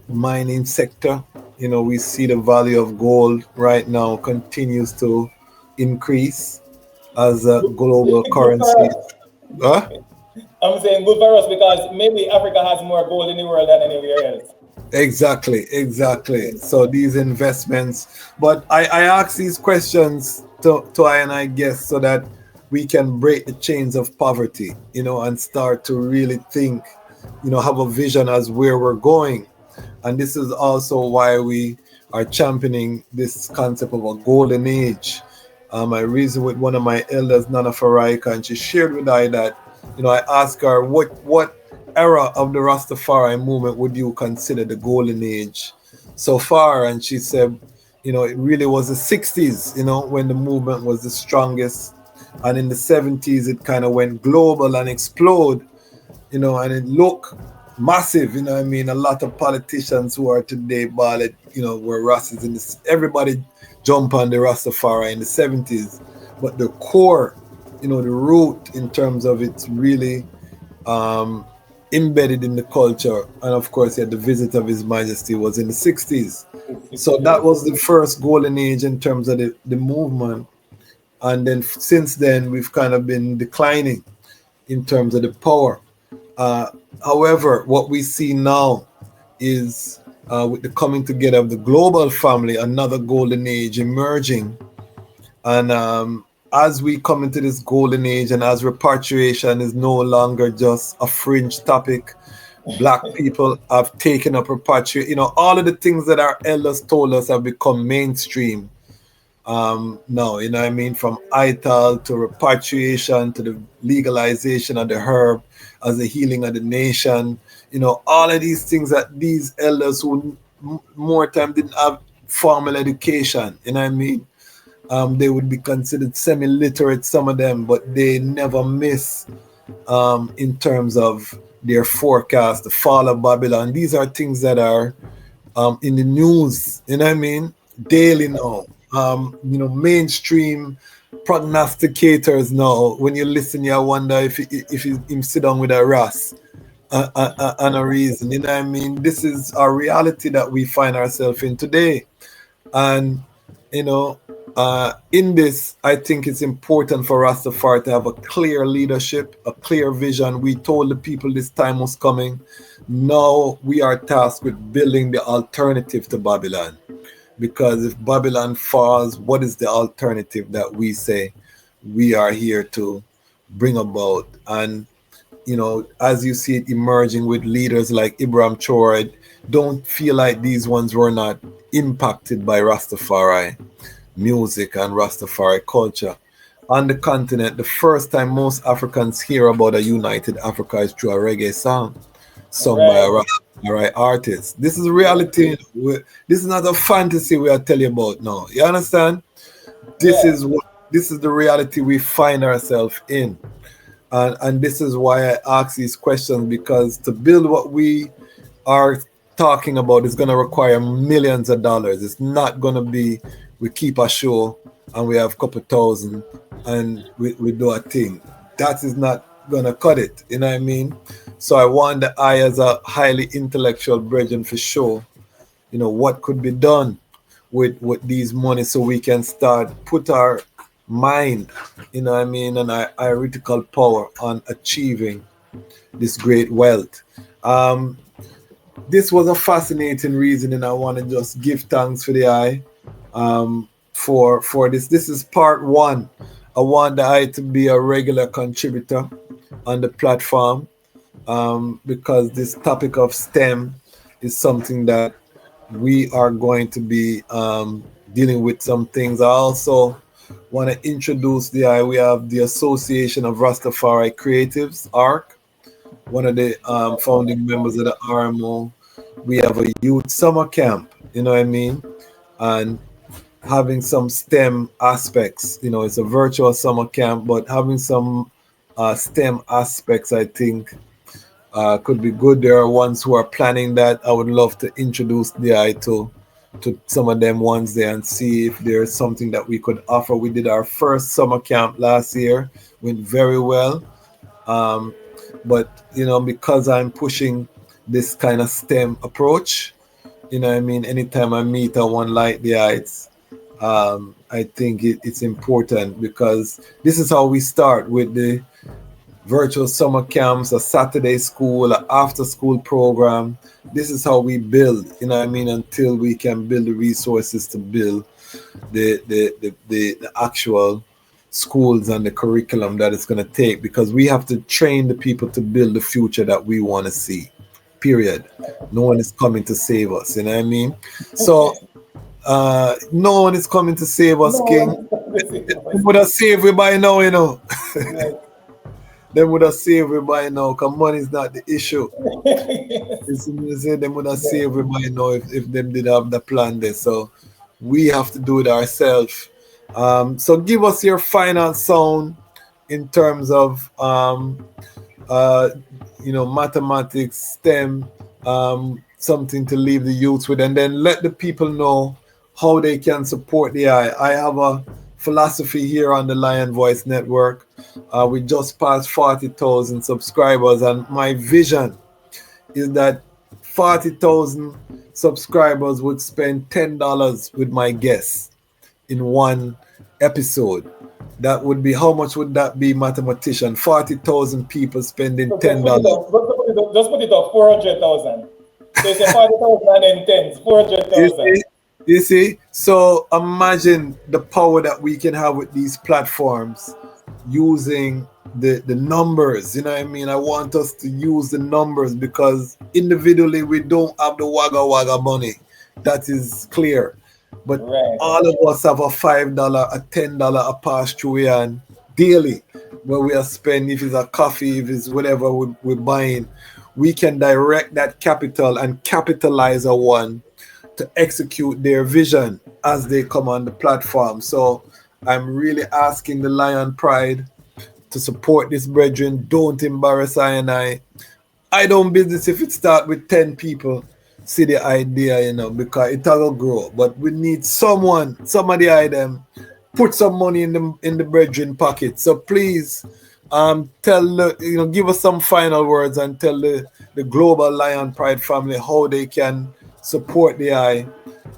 Speaker 14: mining sector. We see the value of gold right now continues to increase as a global
Speaker 4: Good for
Speaker 14: currency.
Speaker 4: us.
Speaker 14: Huh?
Speaker 4: I'm saying good for us because maybe Africa has more gold in the world than anywhere else.
Speaker 14: Exactly. So these investments, but I ask these questions to I and I guess so that we can break the chains of poverty, and start to really think, have a vision as where we're going. And this is also why we are championing this concept of a golden age. I reasoned with one of my elders, Nana Faraika, and she shared with I that, I asked her, what era of the Rastafari movement would you consider the golden age so far? And she said, it really was the 60s, when the movement was the strongest. And in the 70s, it kind of went global and explode, and it looked massive, I mean, a lot of politicians who are today ballot, were Rastas in this. Everybody jump on the Rastafari in the 70s, but the core, the root in terms of it's really um, embedded in the culture. And of course, yeah, the visit of His Majesty was in the 60s. So that was the first golden age in terms of the movement. And then since then, we've kind of been declining in terms of the power. Uh, However, what we see now is with the coming together of the global family, another golden age emerging. And as we come into this golden age, and as repatriation is no longer just a fringe topic, Black people have taken up repatriation. All of the things that our elders told us have become mainstream now, what I mean, from ITAL to repatriation to the legalization of the herb as the healing of the nation, all of these things that these elders who more time didn't have formal education, what I mean, they would be considered semi-literate, some of them, but they never miss in terms of their forecast, the fall of Babylon. These are things that are in the news, what I mean, daily now. Mainstream prognosticators now. When you listen, you wonder if him sit down with a Ras and a reason. What I mean, this is a reality that we find ourselves in today, and you know. In this, I think it's important for Rastafari to have a clear leadership, a clear vision. We told the people this time was coming. Now we are tasked with building the alternative to Babylon. Because if Babylon falls, what is the alternative that we say we are here to bring about? And, as you see it emerging with leaders like Ibrahim Chorid, don't feel like these ones were not impacted by Rastafari music and Rastafari culture. On the continent, the first time most Africans hear about a united Africa is through a reggae song sung by a
Speaker 4: Right.
Speaker 14: Rastafari artist. This is reality. This is not a fantasy we are telling you about now. You understand? This
Speaker 4: Yeah.
Speaker 14: is this is the reality we find ourselves in. And this is why I ask these questions, because to build what we are talking about is going to require millions of dollars. It's not going to be we keep a show and we have a couple thousand and we do a thing. That is not going to cut it. You know what I mean? So I want the I as a highly intellectual brethren for sure, what could be done with these money so we can start put our mind, what I mean, and our theoretical power on achieving this great wealth. This was a fascinating reason, and I want to just give thanks for the eye for this. This is part one. I want the eye to be a regular contributor on the platform because this topic of STEM is something that we are going to be dealing with some things. I also want to introduce the eye. We have the Association of Rastafari Creatives, ARC, one of the founding members of the RMO. We have a youth summer camp, what I mean? And having some STEM aspects, it's a virtual summer camp, but having some STEM aspects, I think, could be good. There are ones who are planning that. I would love to introduce the eye to to some of them ones there and see if there's something that we could offer. We did our first summer camp last year, went very well. Um, but because I'm pushing this kind of STEM approach, I mean, anytime I meet a one like the heights, I think it's important because this is how we start with the virtual summer camps, a Saturday school, an after school program. This is how we build, I mean, until we can build the resources to build the actual schools and the curriculum that it's going to take, because we have to train the people to build the future that we want to see, period. No one is coming to save us, you know what I mean? So no one is coming to save us, King. They would have saved we by now,
Speaker 4: Yes.
Speaker 14: They would have saved we by now, because money is not the issue. They would have saved we by now if them did have the plan there. So we have to do it ourselves. So give us your final sound in terms of mathematics, STEM, something to leave the youths with, and then let the people know how they can support the eye. I have a philosophy here on the Lion Voice Network. We just passed 40,000 subscribers, and my vision is that 40,000 subscribers would spend $10 with my guests in one episode. That would be, how much would that be, mathematician? 40,000 people spending $10.
Speaker 4: Just put it up, 400,000. So it's a 40,000 and then 10, 400,000.
Speaker 14: You see? So imagine the power that we can have with these platforms using the numbers. You know what I mean? I want us to use the numbers, because individually we don't have the wagga money. That is clear. But all of us have a $5, a $10 a pass through and daily, where we are spending, if it's a coffee, if it's whatever we're buying, we can direct that capital and capitalize on one to execute their vision as they come on the platform. So I'm really asking the Lion Pride to support this brethren. Don't embarrass I don't business if it start with 10 people see the idea, because it will grow. But we need somebody I them put some money in the brethren pocket. So please give us some final words and tell the global Lion Pride family how they can support the eye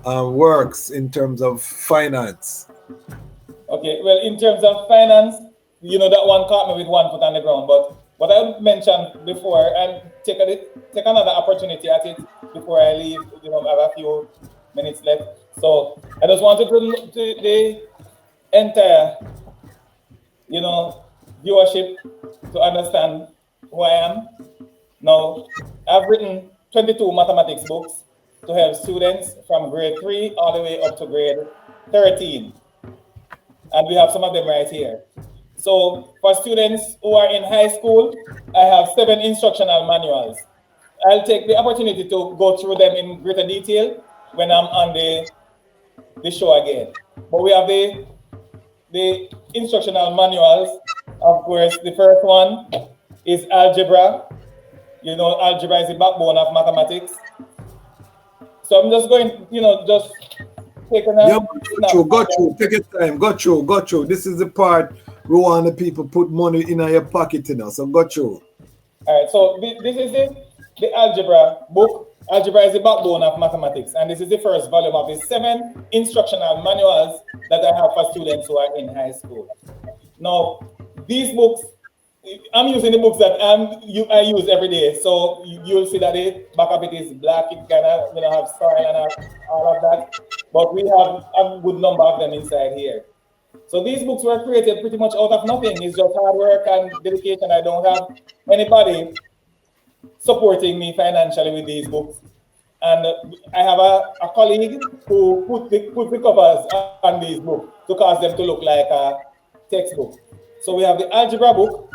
Speaker 14: works in terms of finance.
Speaker 4: Okay, well, in terms of finance, that one caught me with one foot on the ground. But what I mentioned before, and take another opportunity at it before I leave, I have a few minutes left. So I just wanted to the entire, viewership to understand who I am. Now, I've written 22 mathematics books to help students from grade 3 all the way up to grade 13. And we have some of them right here. So for students who are in high school, I have 7 instructional manuals. I'll take the opportunity to go through them in greater detail when I'm on the show again. But we have the instructional manuals. Of course, the first one is algebra. Algebra is the backbone of mathematics. So I'm just going, just taking a
Speaker 14: Got you. Take your time. Got you. This is the part we want the people put money in your pocket, so got you.
Speaker 4: All right, so this is the algebra book. Algebra is the backbone of mathematics, and this is the first volume of the 7 instructional manuals that I have for students who are in high school. Now, these books, I'm using the books that I use every day, so you'll see that the back of it is black. It kind of have style and all of that, but we have a good number of them inside here. So these books were created pretty much out of nothing. It's just hard work and dedication. I don't have anybody supporting me financially with these books. And I have a colleague who put the covers on these books to cause them to look like a textbook. So we have the algebra book.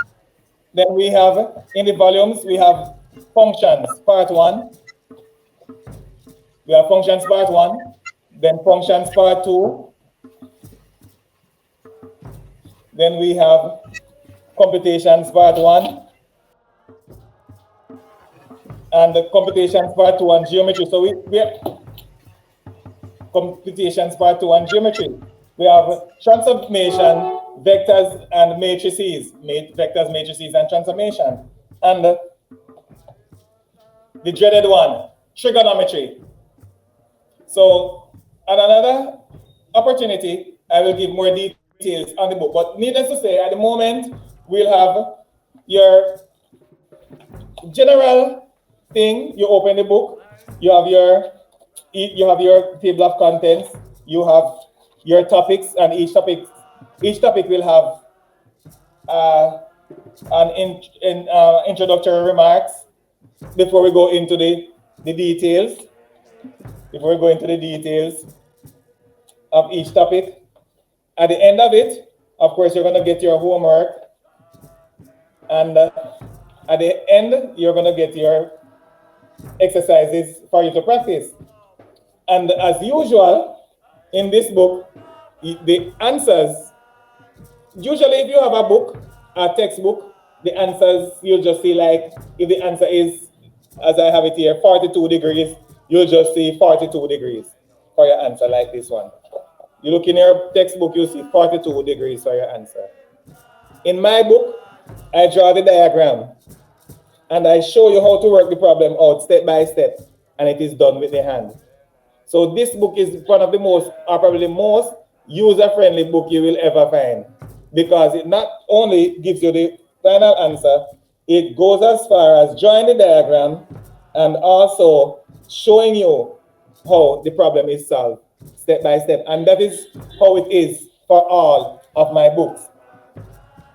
Speaker 4: Then we have, in the volumes, we have functions, part 1. We have functions, part 1. Then functions, part 2. Then we have computations, part 1. And the computations, part 2 on geometry. So computations part 2 and geometry. We have transformation, vectors and matrices, vectors, matrices and transformation. And the dreaded one, trigonometry. So at another opportunity, I will give more details on the book. But needless to say, at the moment, we'll have your general thing. You open the book, you have your table of contents, you have your topics, and each topic will have introductory remarks before we go into the details. Before we go into the details of each topic, at the end of it, of course, you're going to get your homework, and at the end, you're going to get your exercises for you to practice. And as usual, in this book, the answers, usually if you have a book, a textbook, the answers, you'll just see, like, if the answer is, as I have it here, 42 degrees, you'll just see 42 degrees for your answer, like this one. You look in your textbook, you'll see 42 degrees for your answer. In my book, I draw the diagram, and I show you how to work the problem out step by step, and it is done with the hand. So this book is one of the most, or probably the most user-friendly book you will ever find, because it not only gives you the final answer, it goes as far as drawing the diagram and also showing you how the problem is solved step by step. And that is how it is for all of my books.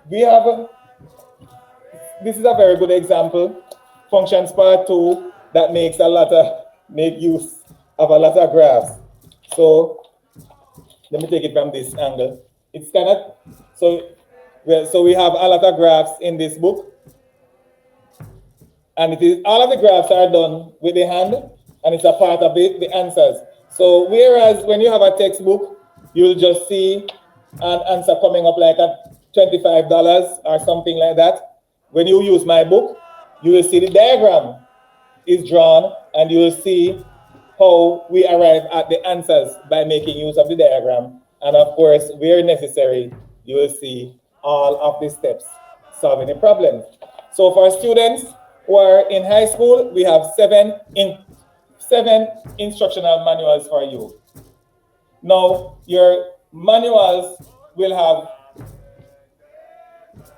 Speaker 4: We have, this is a very good example, functions part 2, that make use of a lot of graphs. So let me take it from this angle. It's kind of, so we have a lot of graphs in this book, and it is, all of the graphs are done with the hand, and it's a part of the answers. So whereas when you have a textbook, you'll just see an answer coming up like at $25 or something like that. When you use my book, you will see the diagram is drawn, and you will see how we arrive at the answers by making use of the diagram. And of course, where necessary, you will see all of the steps solving the problem. So for students who are in high school, we have seven instructional manuals for you. Now, your manuals will have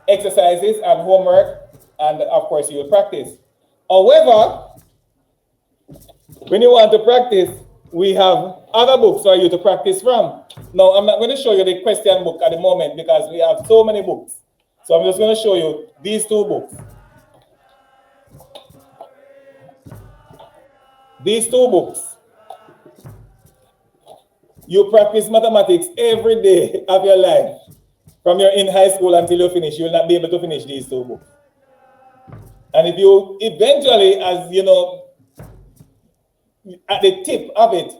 Speaker 4: exercises and homework, and of course you will practice. However, when you want to practice, we have other books for you to practice from. Now, I'm not going to show you the question book at the moment because we have so many books. So I'm just going to show you these two books. These two books. You practice mathematics every day of your life. From you're in high school until you finish, you will not be able to finish these two books. And if you eventually, as you know, at the tip of it,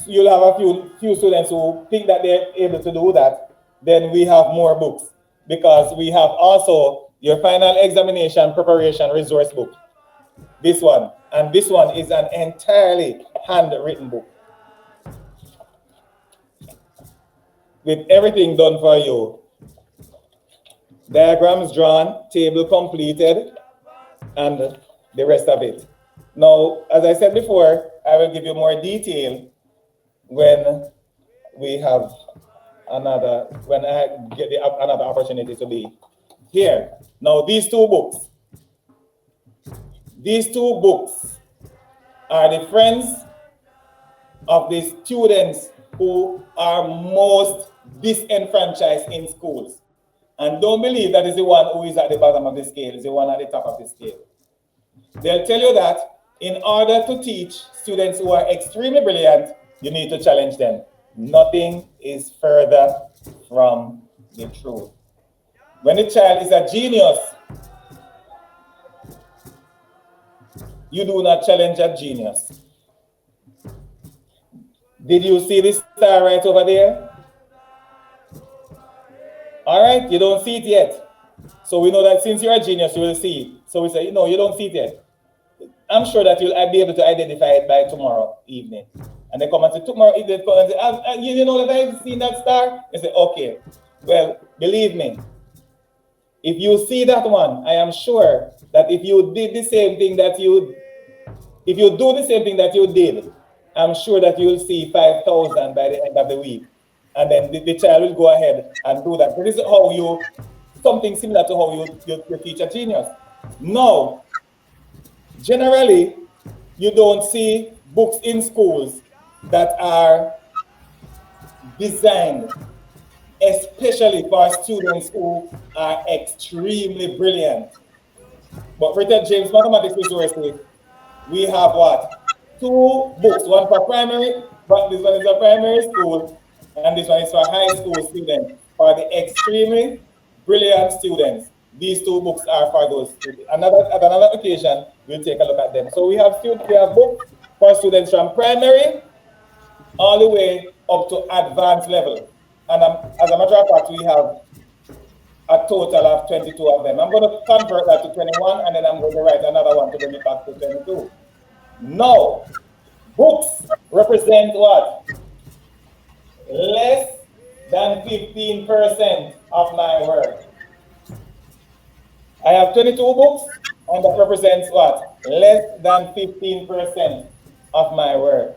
Speaker 4: you'll have a few students who think that they're able to do that, then we have more books, because we have also your final examination preparation resource book. This one, and this one is an entirely handwritten book with everything done for you. Diagrams drawn, table completed, and the rest of it. Now, as I said before, I will give you more detail when we have another, when I get another opportunity to be here. Now, these two books are the friends of the students who are most disenfranchised in schools. And don't believe that is the one who is at the bottom of the scale, is the one at the top of the scale. They'll tell you that in order to teach students who are extremely brilliant, you need to challenge them. Nothing is further from the truth. When a child is a genius, you do not challenge a genius. Did you see this star right over there? All right, you don't see it yet. So we know that since you're a genius, you will see it. So we say, no, you don't see it yet. I'm sure that you'll be able to identify it by tomorrow evening. And they come and say, tomorrow, they come and say, you know that I've seen that star? They say, okay. Well, believe me, if you see that one, I am sure that if you did the same thing that if you do the same thing that you did, I'm sure that you'll see 5,000 by the end of the week. And then the child will go ahead and do that. This is how something similar to how you teach a genius. Now, generally, you don't see books in schools that are designed especially for students who are extremely brilliant. But Richard James Mathematics Resources, we have what? 2 books, one for primary, but this one is a primary school, and this one is for high school students, for the extremely brilliant students. These 2 books are for those students. At another occasion, we'll take a look at them. So we have books for students from primary all the way up to advanced level. And as a matter of fact, we have a total of 22 of them. I'm going to convert that to 21, and then I'm going to write another one to bring it back to 22. Now, books represent what? Less than 15% of my work. I have 22 books, and that represents what? Less than 15% of my work.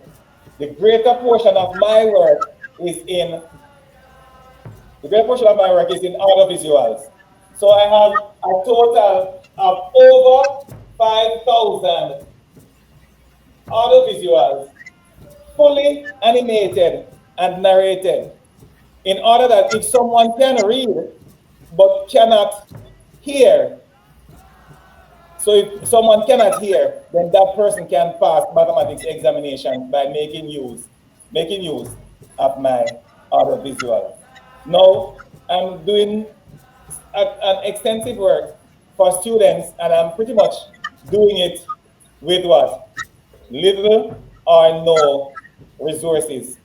Speaker 4: The greater portion of my work is in audiovisuals. So I have a total of over 5,000 audiovisuals, fully animated and narrated, in order that if someone can read but cannot hear, so if someone cannot hear, then that person can pass mathematics examination by making use of my audiovisuals. Now, I'm doing an extensive work for students, and I'm pretty much doing it with what? Little or no resources.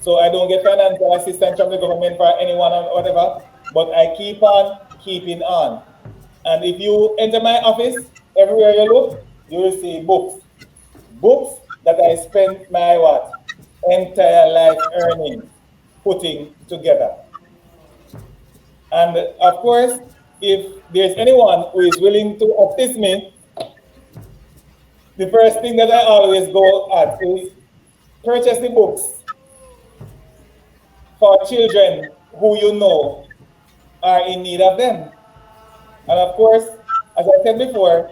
Speaker 4: So I don't get financial assistance from the government for anyone or whatever, but I keep on keeping on. And if you enter my office, everywhere you look, you will see books. Books that I spent my what? Entire life earnings putting together. And of course, if there's anyone who is willing to assist me, the first thing that I always go at is purchase the books for children who you know are in need of them. And of course, as I said before,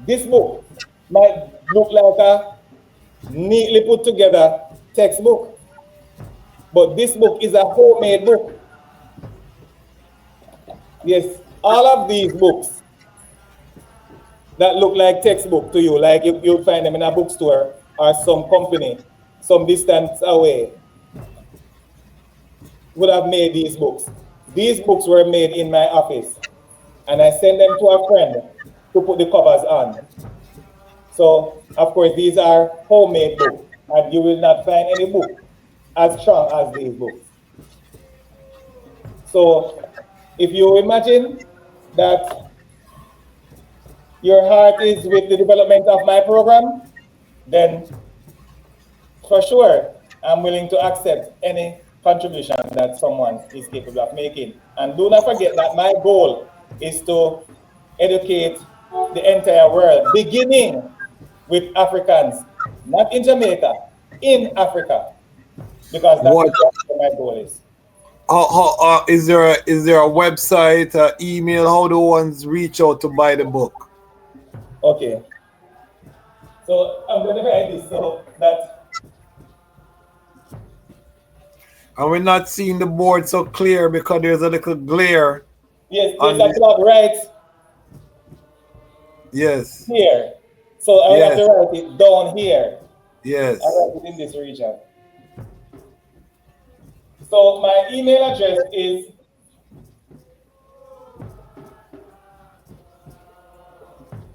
Speaker 4: this book might look like a neatly put together textbook, but this book is a homemade book. Yes, all of these books that look like textbook to you, like you'll find them in a bookstore or some company, some distance away, would have made these books. These books were made in my office, and I sent them to a friend to put the covers on. So, of course, these are homemade books, and you will not find any book as strong as these books. So, if you imagine that your heart is with the development of my program, then for sure, I'm willing to accept any contribution that someone is capable of making. And do not forget that my goal is to educate the entire world, beginning with Africans, not in Jamaica, in Africa, because that's what my goal is.
Speaker 14: Is there a website, email? How do ones reach out to buy the book?
Speaker 4: Okay. So I'm going to write this so that.
Speaker 14: And we're not seeing the board so clear because there's a little glare.
Speaker 4: Yes, there's a clock right.
Speaker 14: Yes.
Speaker 4: Here. So I have to write it down here.
Speaker 14: Yes.
Speaker 4: I write it in this region. So my email address is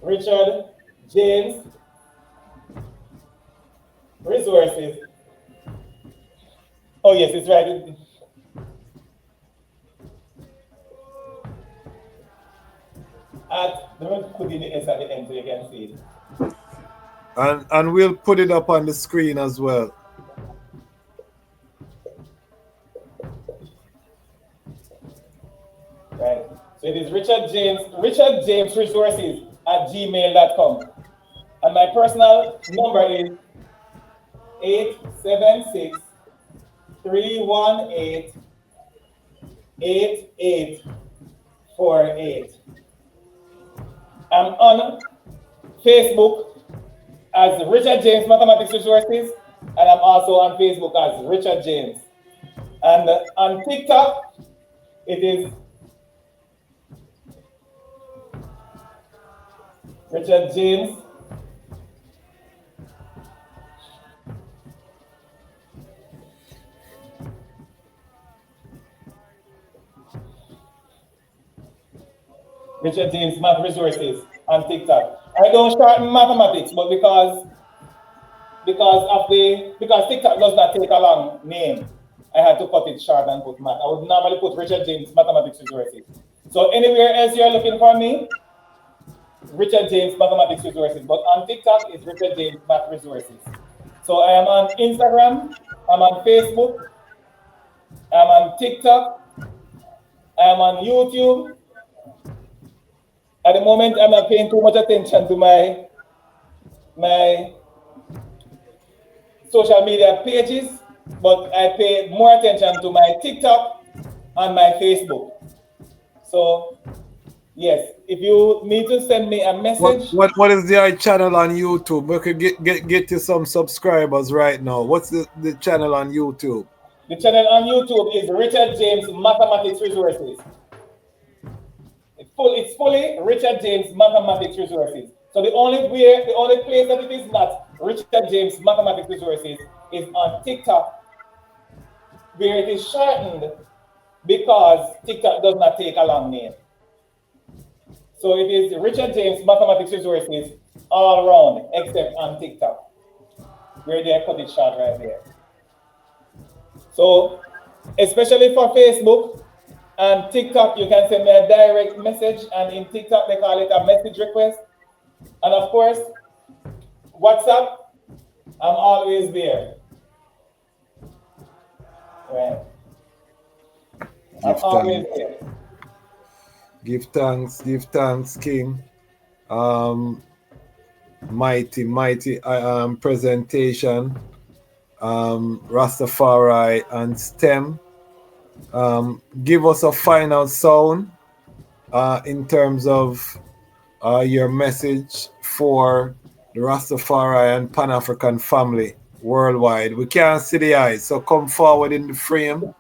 Speaker 4: Richard James Resources. Oh yes, it's right. Put in the S at the end so you can see it.
Speaker 14: And we'll put it up on the screen as well.
Speaker 4: Right. So it is Richard James Resources at gmail.com. And my personal number is 876 318 8848. I'm on Facebook as Richard James Mathematics Resources, and I'm also on Facebook as Richard James. And on TikTok, it is Richard James Math Resources on TikTok. I don't start in mathematics, but because TikTok does not take a long name, I had to cut it short and put math. I would normally put Richard James Mathematics Resources. So anywhere else you're looking for me, Richard James Mathematics Resources. But on TikTok, it's Richard James Math Resources. So I am on Instagram, I'm on Facebook, I'm on TikTok, I'm on YouTube. At the moment, I'm not paying too much attention to my social media pages, but I pay more attention to my TikTok and my Facebook. So, yes, if you need to send me a message.
Speaker 14: What is the channel on YouTube? We could get you some subscribers right now. What's the channel on YouTube?
Speaker 4: The channel on YouTube is Richard James Mathematics Resources. It's fully Richard James Mathematics Resources. So the only place that it is not Richard James Mathematics Resources is on TikTok, where it is shortened because TikTok does not take a long name. So it is Richard James Mathematics Resources all around, except on TikTok, where they cut it short right there. So, especially for Facebook and TikTok, you can send me a direct message, and in TikTok, they call it a message request. And of course, WhatsApp, I'm always there. Right. I'm always there.
Speaker 14: Give thanks, King. Mighty presentation. Rastafari and STEM. Give us a final sound in terms of your message for the Rastafari and Pan-African family worldwide. We can't see the eyes, so come forward in the frame.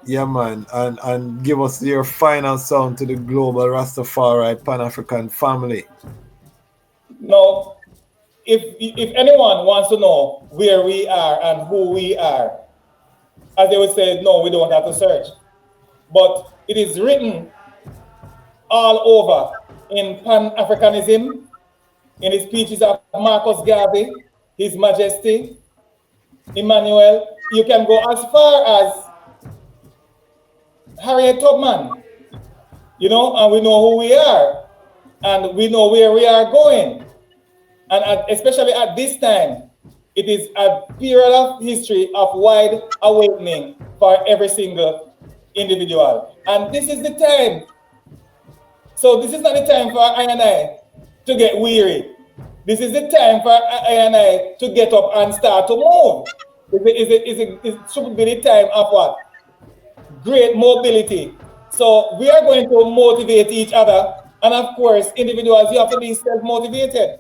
Speaker 14: Yeah, man, and give us your final sound to the global Rastafari Pan-African family.
Speaker 4: No, if anyone wants to know where we are and who we are, as they would say, no, we don't have to search. But it is written all over in Pan-Africanism, in the speeches of Marcus Garvey, His Majesty, Emmanuel. You can go as far as Harriet Tubman, you know, and we know who we are, and we know where we are going. And especially at this time, it is a period of history of wide awakening for every single individual. And this is the time. So this is not the time for I and I to get weary. This is the time for I and I to get up and start to move. It should be the time of what? Great mobility. So we are going to motivate each other. And of course, individuals, you have to be self-motivated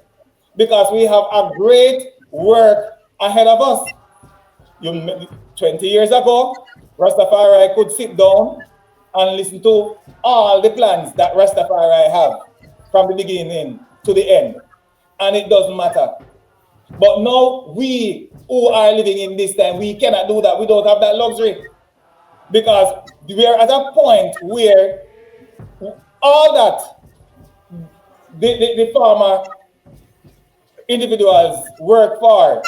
Speaker 4: because we have a great work ahead of us. 20 years ago, Rastafari could sit down and listen to all the plans that Rastafari have from the beginning to the end. And it doesn't matter. But now we who are living in this time, we cannot do that. We don't have that luxury. Because we are at a point where all that the former individuals work for,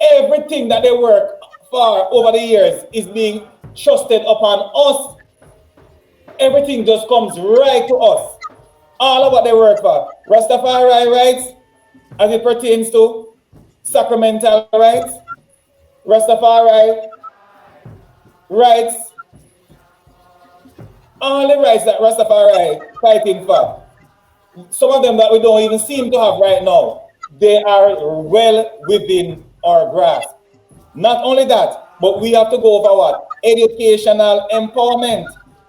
Speaker 4: everything that they work for over the years is being trusted upon us. Everything just comes right to us. All of what they work for. Rastafari rights, as it pertains to sacramental rights, Rastafari rights all the rights that Rastafari fighting for, some of them that we don't even seem to have right now, they are well within our grasp. Not only that, but we have to go for what? Educational empowerment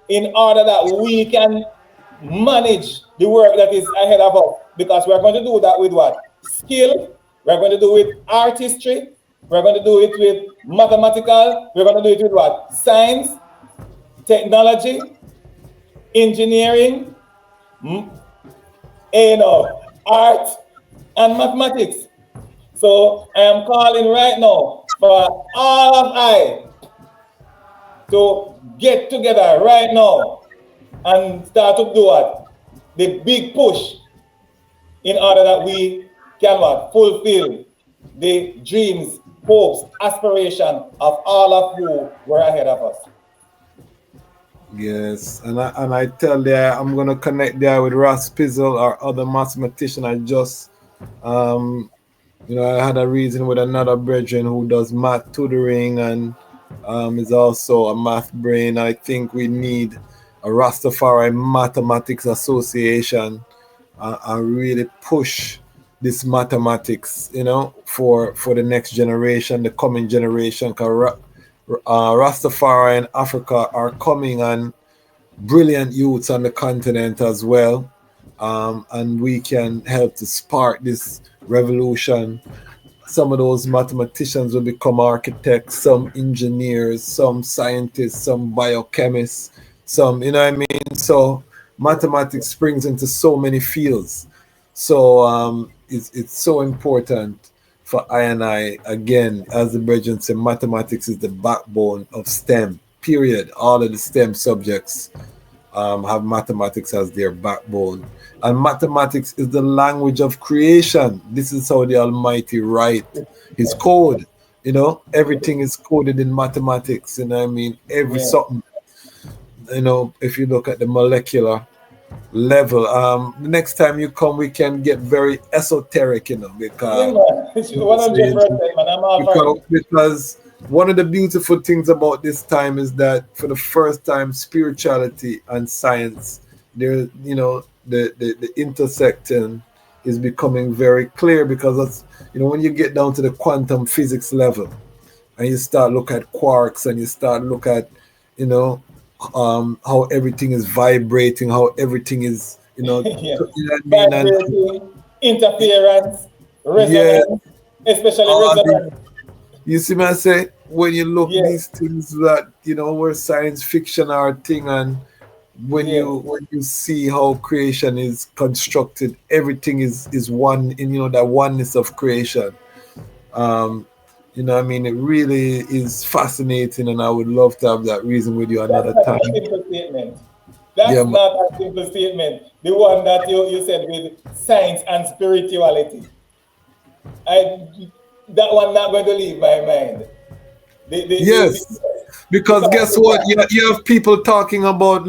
Speaker 4: in order that we can manage the work that is ahead of us. Because we're going to do that with what? Skill. We're going to do it with artistry. We're going to do it with mathematical. We're going to do it with what? Science, technology, engineering, art, and mathematics. So I am calling right now for all of I to get together right now and start to do what? The big push in order that we can what? Fulfill the dreams, hopes, aspiration of all of who were ahead of us.
Speaker 14: Yes, and I tell there I'm gonna connect there with Ras Pizzle or other mathematician. I just I had a reason with another brethren who does math tutoring and is also a math brain. I think we need a Rastafari Mathematics Association and really push this mathematics, for the next generation, the coming generation. Because Rastafari in Africa are coming, and brilliant youths on the continent as well. And we can help to spark this revolution. Some of those mathematicians will become architects, some engineers, some scientists, some biochemists, some, you know what I mean? So mathematics springs into so many fields. So it's so important for I and I, again, as the brethren say, mathematics is the backbone of STEM, period. All of the STEM subjects have mathematics as their backbone. And mathematics is the language of creation. This is how the Almighty write His code. Everything is coded in mathematics. I mean, every something. If you look at the molecular level, the next time you come, we can get very esoteric. Because
Speaker 4: 100%, man. I'm all for it.
Speaker 14: because one of the beautiful things about this time is that for the first time, spirituality and science, the intersecting is becoming very clear, because that's, when you get down to the quantum physics level and you start look at quarks and you start look at how everything is vibrating, how everything is
Speaker 4: Yeah.
Speaker 14: you know what I mean?
Speaker 4: Vibrating, interference,
Speaker 14: Yeah,
Speaker 4: resonance, especially
Speaker 14: all the,
Speaker 4: resonance.
Speaker 14: you see me I say, when you look
Speaker 4: Yes,
Speaker 14: these things that were science fiction are a thing, and when
Speaker 4: yes.
Speaker 14: you see how creation is constructed, everything is one in that oneness of creation. um I mean, it really is fascinating, and I would love to have that reason with you
Speaker 4: That's
Speaker 14: another
Speaker 4: not a
Speaker 14: time.
Speaker 4: simple statement.
Speaker 14: Yeah,
Speaker 4: That's
Speaker 14: man.
Speaker 4: not a simple statement. The one that you said with science and spirituality. I That one not going to leave my mind.
Speaker 14: Yes, because
Speaker 4: Because
Speaker 14: guess what? You have people talking about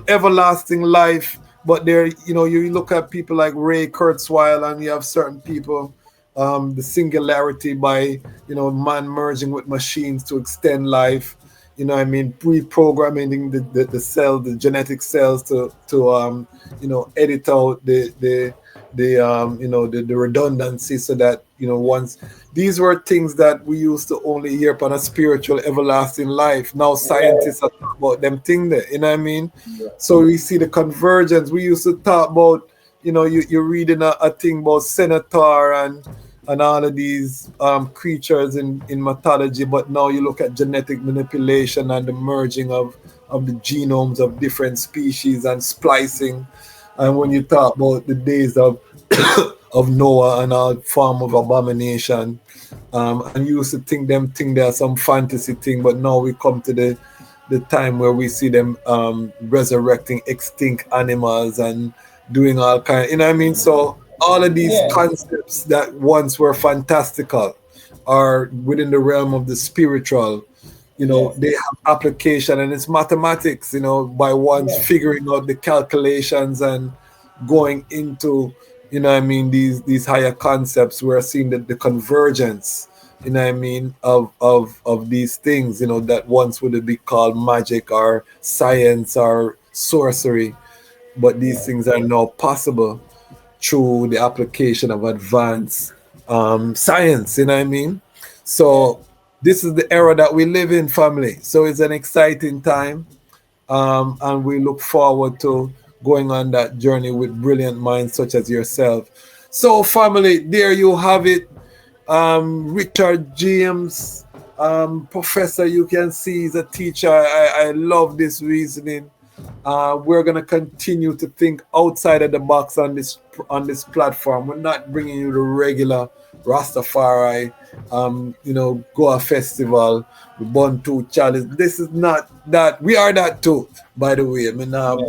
Speaker 14: everlasting life, but you look at people like Ray Kurzweil, and you have certain people, the singularity by man merging with machines to extend life. I mean, reprogramming the cell, the genetic cells to edit out the redundancy, so that once these were things that we used to only hear upon a spiritual everlasting life. Now scientists are talking about them thing there, you know what I mean? So we see the convergence. We used to talk about, you're reading a thing about Centaur and all of these creatures in mythology, but now you look at genetic manipulation and the merging of the genomes of different species and splicing. And when you talk about the days of of Noah and all form of abomination, and you used to think there's some fantasy thing, but now we come to the time where we see them resurrecting extinct animals and doing all kind, you know what I mean? So all of these
Speaker 4: yeah,
Speaker 14: concepts that once were fantastical are within the realm of the spiritual.
Speaker 4: yes,
Speaker 14: They have application, and it's mathematics, by one's
Speaker 4: yes,
Speaker 14: figuring out the calculations and going into, I mean, these higher concepts. We're seeing the convergence, I mean, of these things, that once would be called magic or science or sorcery, but these things are now possible through the application of advanced science, you know what I mean? So this is the era that we live in, family. So it's an exciting time, and we look forward to going on that journey with brilliant minds such as yourself. So family, there you have it. Richard James, professor, you can see he's a teacher. I love this reasoning. We're gonna continue to think outside of the box on this platform. We're not bringing you the regular Rastafari, Goa festival, the Bantu challenge. This is not that. We are that too, by the way. I mean, not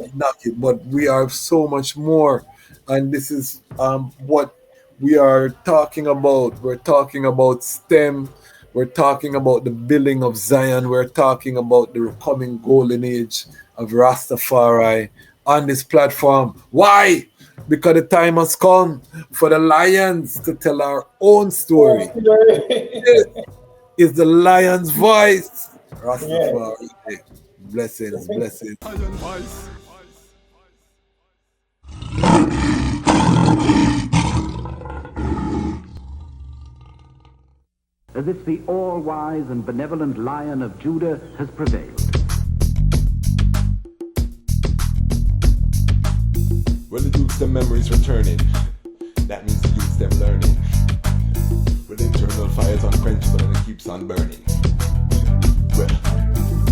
Speaker 14: it, but we are so much more, and this is what we are talking about. We're talking about STEM. We're talking about the building of Zion. We're talking about the coming golden age of Rastafari on this platform. Why? Because the time has come for the lions to tell our own story. This is the lion's voice. Rastafari. Blessings, blessings.
Speaker 12: As if the all-wise and benevolent Lion of Judah has prevailed.
Speaker 5: Well, the youths, them memories returning. That means the youths, them learning. With internal fires unquenchable and it keeps on burning. Well,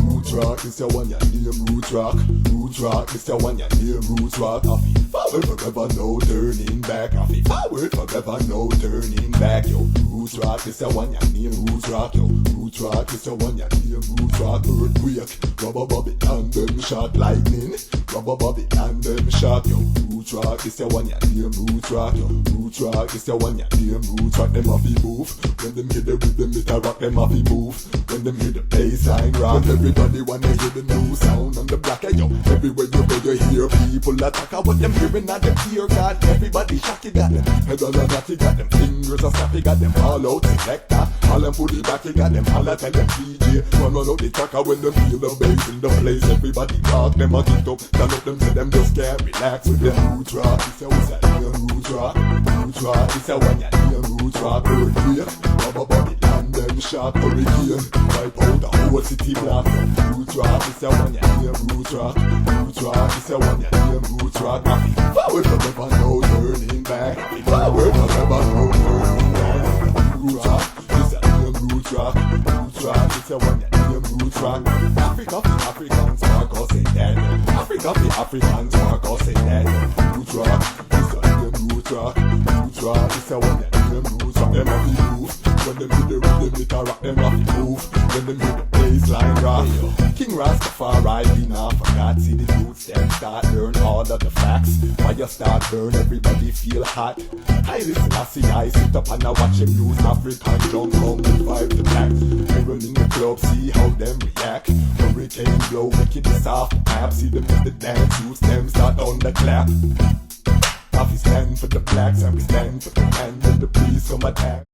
Speaker 5: root rock is the one you name root rock. Root rock is the one you name root rock. I feel forward forever, no turning back. I feel forward forever, no turning back. Yo, root rock is the one you name root rock. Yo, root rock is the one you name root rock. Earthquake, rubber bobby and them shot lightning. Rubber bobby and them shot. Yo, root rock is the one you name root rock. Yo, root rock is the one you name root rock. Them have to move. When them hear the rhythm, it a rock. Them have to move. When them hear the bassline rock. When everybody wanna hear the new sound on the block. Yo, everywhere you go, you hear people attack. What them hearing at them ear, God. Everybody shocky got them. Head on a natty got them. Fingers are snappy got them. All out selector. All them put it back, you got them. All tell them DJ. Run out the tracker when them feel the bass in the place. Everybody talk them a get up. Stand up them, say them just can't relax with them. Root rock, it's a what's that name? Root rock. Root rock, it's a one ya name. Root rock, earthquake. Rubber body land them shot. Hurricane. Wipe out the whole city block. Root rock, it's a one ya name. Root rock. Root rock, it's a one ya name. Root rock. Forward forever, no turning back. Forward forever, no turning back. Root rock, it's a name. Root rock. Root rock, it's a one ya name. Root rock. Africa, the Africans, Marcos say that. Africa, the Africans, Marcos say that. Root rock, it's a name. Root rock. Root rock, it's a one ya name. Root rock. Them have to move. When them hear the rhythm, it a rock. Them have to move. When them hear the bassline rock. King Ras Tafari, we not forgot. See the youths, them start learn all of the facts. Fire start burn, everybody feel hot. I listen, I see, I sit up and I watch them use African drum come with vibe the black. Everyone in the club, see how them react. Hurricane blow, make it soft app. See them in the dance, use them start on the clap. Off stand for the blacks and we stand for the man when the police come attack.